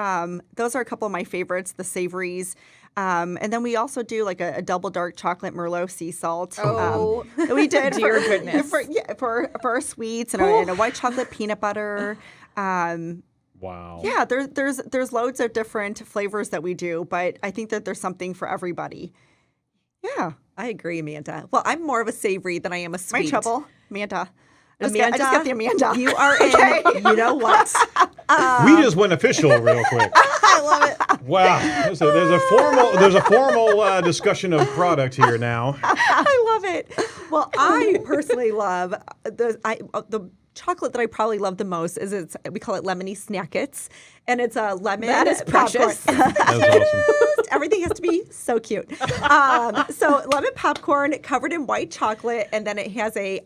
Speaker 8: those are a couple of my favorites, the savories. And then we also do like a double dark chocolate Merlot sea salt.
Speaker 3: Oh,
Speaker 8: that we did
Speaker 3: dear
Speaker 8: for,
Speaker 3: goodness.
Speaker 8: for our sweets and a white chocolate peanut butter.
Speaker 1: Wow.
Speaker 8: Yeah, there's loads of different flavors that we do, but I think that there's something for everybody. Yeah.
Speaker 9: I agree, Amanda. Well, I'm more of a savory than I am a sweet.
Speaker 8: My trouble, Amanda. I just
Speaker 9: Amanda,
Speaker 8: got the Amanda.
Speaker 9: You are in. You know what?
Speaker 1: We just went official real quick.
Speaker 9: I love it.
Speaker 1: Wow. There's a formal discussion of product here now.
Speaker 9: I love it. Well, I personally love the chocolate that I probably love the most is we call it lemony snackets, and it's a lemon.
Speaker 3: That is precious.
Speaker 1: That's awesome.
Speaker 9: Everything has to be so cute. So lemon popcorn covered in white chocolate, and then it has a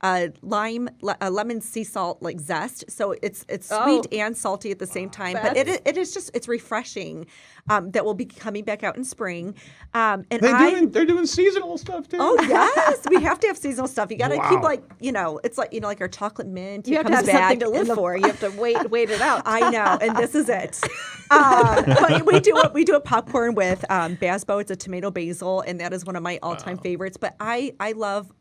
Speaker 9: lemon sea salt like zest. So it's sweet and salty at the same time. But it is just it's refreshing. That will be coming back out in spring. And
Speaker 1: they're doing seasonal stuff too.
Speaker 9: Oh yes, we have to have seasonal stuff. You got to keep it's like like our chocolate mint.
Speaker 3: You have to have something to live for. You have to wait it out.
Speaker 9: I know, and this is it. But we do a popcorn with Basbo. It's a tomato basil, and that is one of my all-time favorites. But I love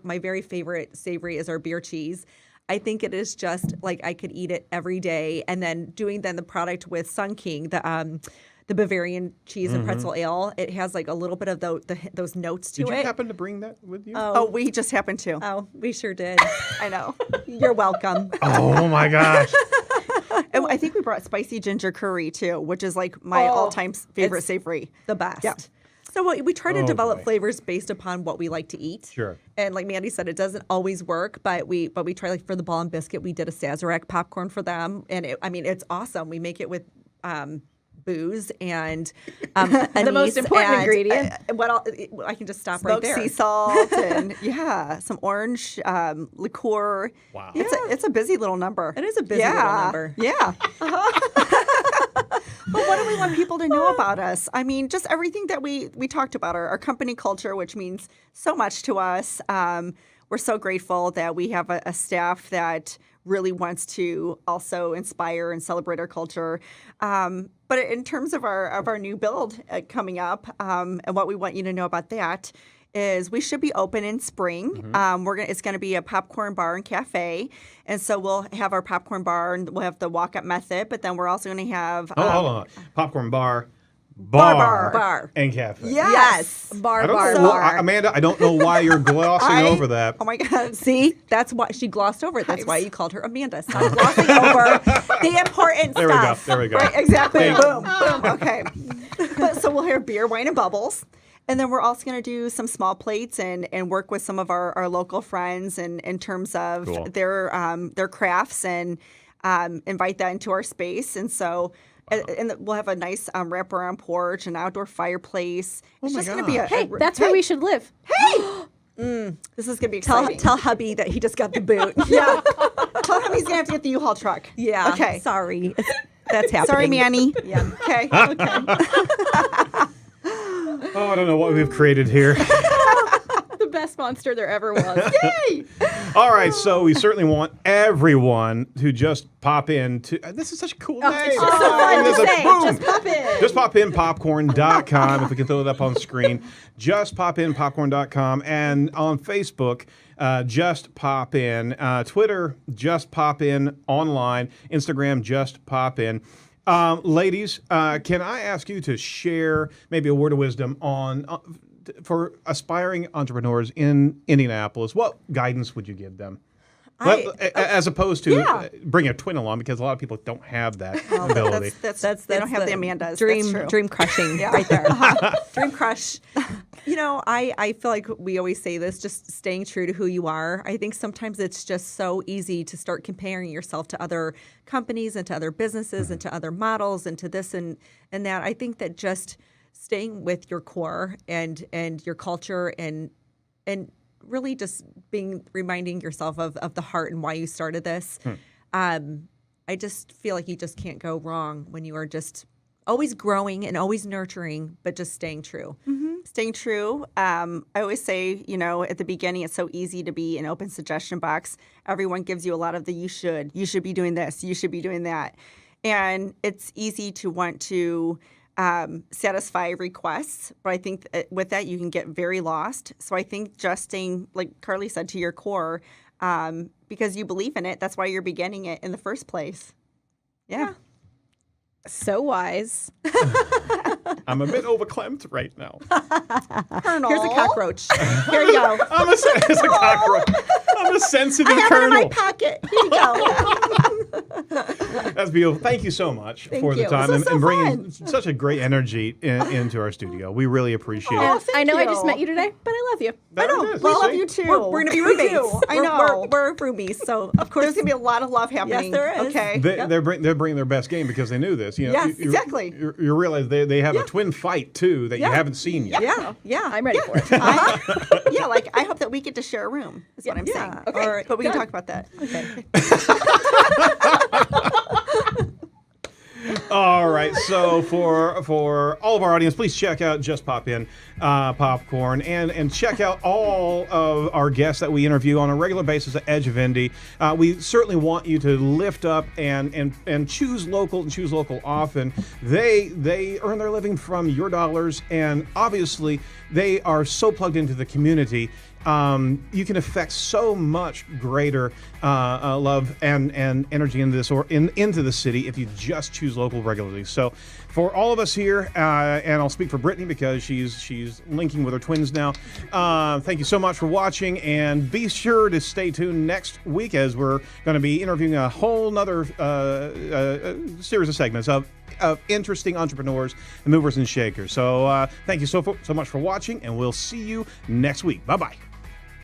Speaker 9: my very favorite savory is our beer cheese. I think it is just I could eat it every day. And then doing the product with Sun King, the Bavarian cheese and pretzel ale, it has a little bit of those notes to it.
Speaker 1: Did you happen to bring that with you?
Speaker 9: Oh, we just happened to. Oh, we sure did.
Speaker 8: I know.
Speaker 9: You're welcome.
Speaker 1: Oh my gosh.
Speaker 8: And I think we brought spicy ginger curry too, which is my all-time favorite savory.
Speaker 9: The best. Yeah. So we try to develop flavors based upon what we like to eat.
Speaker 1: Sure.
Speaker 9: And like Mandy said, it doesn't always work, but we try for the ball and biscuit, we did a Sazerac popcorn for them, and it's awesome. We make it with booze and
Speaker 3: the most important ingredient.
Speaker 9: I can just stop right there.
Speaker 8: Sea salt and some orange liqueur.
Speaker 1: Wow.
Speaker 8: It's a busy little number.
Speaker 9: It is a busy little number.
Speaker 8: Yeah. But what do we want people to know about us? I mean, just everything that we talked about, our company culture, which means so much to us. We're so grateful that we have a staff that really wants to also inspire and celebrate our culture. But in terms of our new build coming up, and what we want you to know about that is we should be open in spring. It's going to be a popcorn bar and cafe, and so we'll have our popcorn bar and we'll have the walk-up method. But then we're also going to have
Speaker 1: hold on, popcorn bar, and cafe.
Speaker 9: Yes.
Speaker 3: Bar.
Speaker 1: Amanda, I don't know why you're glossing over that.
Speaker 9: Oh my God! See, that's why she glossed over it. That's why you called her Amanda. Stop glossing over the important stuff.
Speaker 1: There we go.
Speaker 8: Right, exactly. Boom. Okay. So we'll have beer, wine, and bubbles. And then we're also going to do some small plates and work with some of our local friends in terms of their crafts and invite that into our space. And so and we'll have a nice wraparound porch, an outdoor fireplace. It's just going to be
Speaker 3: that's where we should live.
Speaker 8: This is going to be exciting.
Speaker 9: Tell hubby that he just got the boot.
Speaker 8: Yeah. Tell him he's going to have to get the U-Haul truck.
Speaker 9: Yeah.
Speaker 8: Okay.
Speaker 9: Sorry. That's happening.
Speaker 8: Sorry, Manny.
Speaker 9: Yeah.
Speaker 8: Okay.
Speaker 1: Oh, I don't know what we've created here.
Speaker 3: The best monster there ever was.
Speaker 8: Yay!
Speaker 1: All right, so we certainly want everyone to just pop in to. This is such a cool name.
Speaker 3: It's just so fun to say. Just pop in.
Speaker 1: Just pop in popcorn.com if we can throw it up on screen. Just pop in popcorn.com. And on Facebook, just pop in. Twitter, just pop in. Online. Instagram, just pop in. Ladies, can I ask you to share maybe a word of wisdom on for aspiring entrepreneurs in Indianapolis? What guidance would you give them? As opposed to bring a twin along, because a lot of people don't have that ability.
Speaker 8: They don't have the Amandas.
Speaker 9: Dream crushing right there. Dream crush. I feel like we always say this, just staying true to who you are. I think sometimes it's just so easy to start comparing yourself to other companies and to other businesses and to other models and to this and that. I think that just staying with your core and your culture and really just reminding yourself of the heart and why you started this. I just feel like you just can't go wrong when you are just always growing and always nurturing, but just staying true.
Speaker 8: Staying true. I always say, at the beginning, it's so easy to be an open suggestion box. Everyone gives you a lot of the you should be doing this, you should be doing that. And it's easy to want to satisfy requests, but I think with that you can get very lost. So I think just staying, like Carly said, to your core, because you believe in it. That's why you're beginning it in the first place. Yeah.
Speaker 3: So wise.
Speaker 1: I'm a bit overclamped right now.
Speaker 8: Colonel.
Speaker 9: Here's a cockroach.
Speaker 8: Here you go.
Speaker 1: It's a cockroach. I'm a sensitive
Speaker 8: I have
Speaker 1: colonel.
Speaker 8: it in my pocket. Here you go.
Speaker 1: That's beautiful. Thank you so much for the
Speaker 8: you.
Speaker 1: time
Speaker 8: This was so
Speaker 1: and bringing
Speaker 8: fun.
Speaker 1: such a great energy into our studio. We really appreciate
Speaker 3: And
Speaker 1: it.
Speaker 3: I know I
Speaker 8: you.
Speaker 3: just met you today, but I love you.
Speaker 1: There
Speaker 8: know.
Speaker 1: it is.
Speaker 8: Well, I love
Speaker 1: See?
Speaker 8: you too.
Speaker 9: We're going to be roommates.
Speaker 8: I know.
Speaker 9: We're roomies, so of course
Speaker 8: There's going to be a lot of love happening.
Speaker 9: there is.
Speaker 8: Okay.
Speaker 1: They're bringing their best game because they knew this.
Speaker 8: Yes, exactly.
Speaker 1: You realize they have a twin fight too that you haven't seen yet.
Speaker 9: Yeah.
Speaker 3: I'm ready for it.
Speaker 8: I hope that we get to share a room, is what I'm saying. thing. Okay, but we can talk about that. Okay.
Speaker 1: All right, so for all of our audience, please check out Just Pop In Popcorn and check out all of our guests that we interview on a regular basis at Edge of Indy. We certainly want you to lift up and choose local and choose local often. They earn their living from your dollars, and obviously they are so plugged into the community. You can affect so much greater love and energy into this into the city if you just choose local regularly. So, for all of us here, and I'll speak for Brittany because she's linking with her twins now. Thank you so much for watching, and be sure to stay tuned next week as we're going to be interviewing a whole nother series of segments of interesting entrepreneurs and movers and shakers. So, thank you so much for watching, and we'll see you next week. Bye bye.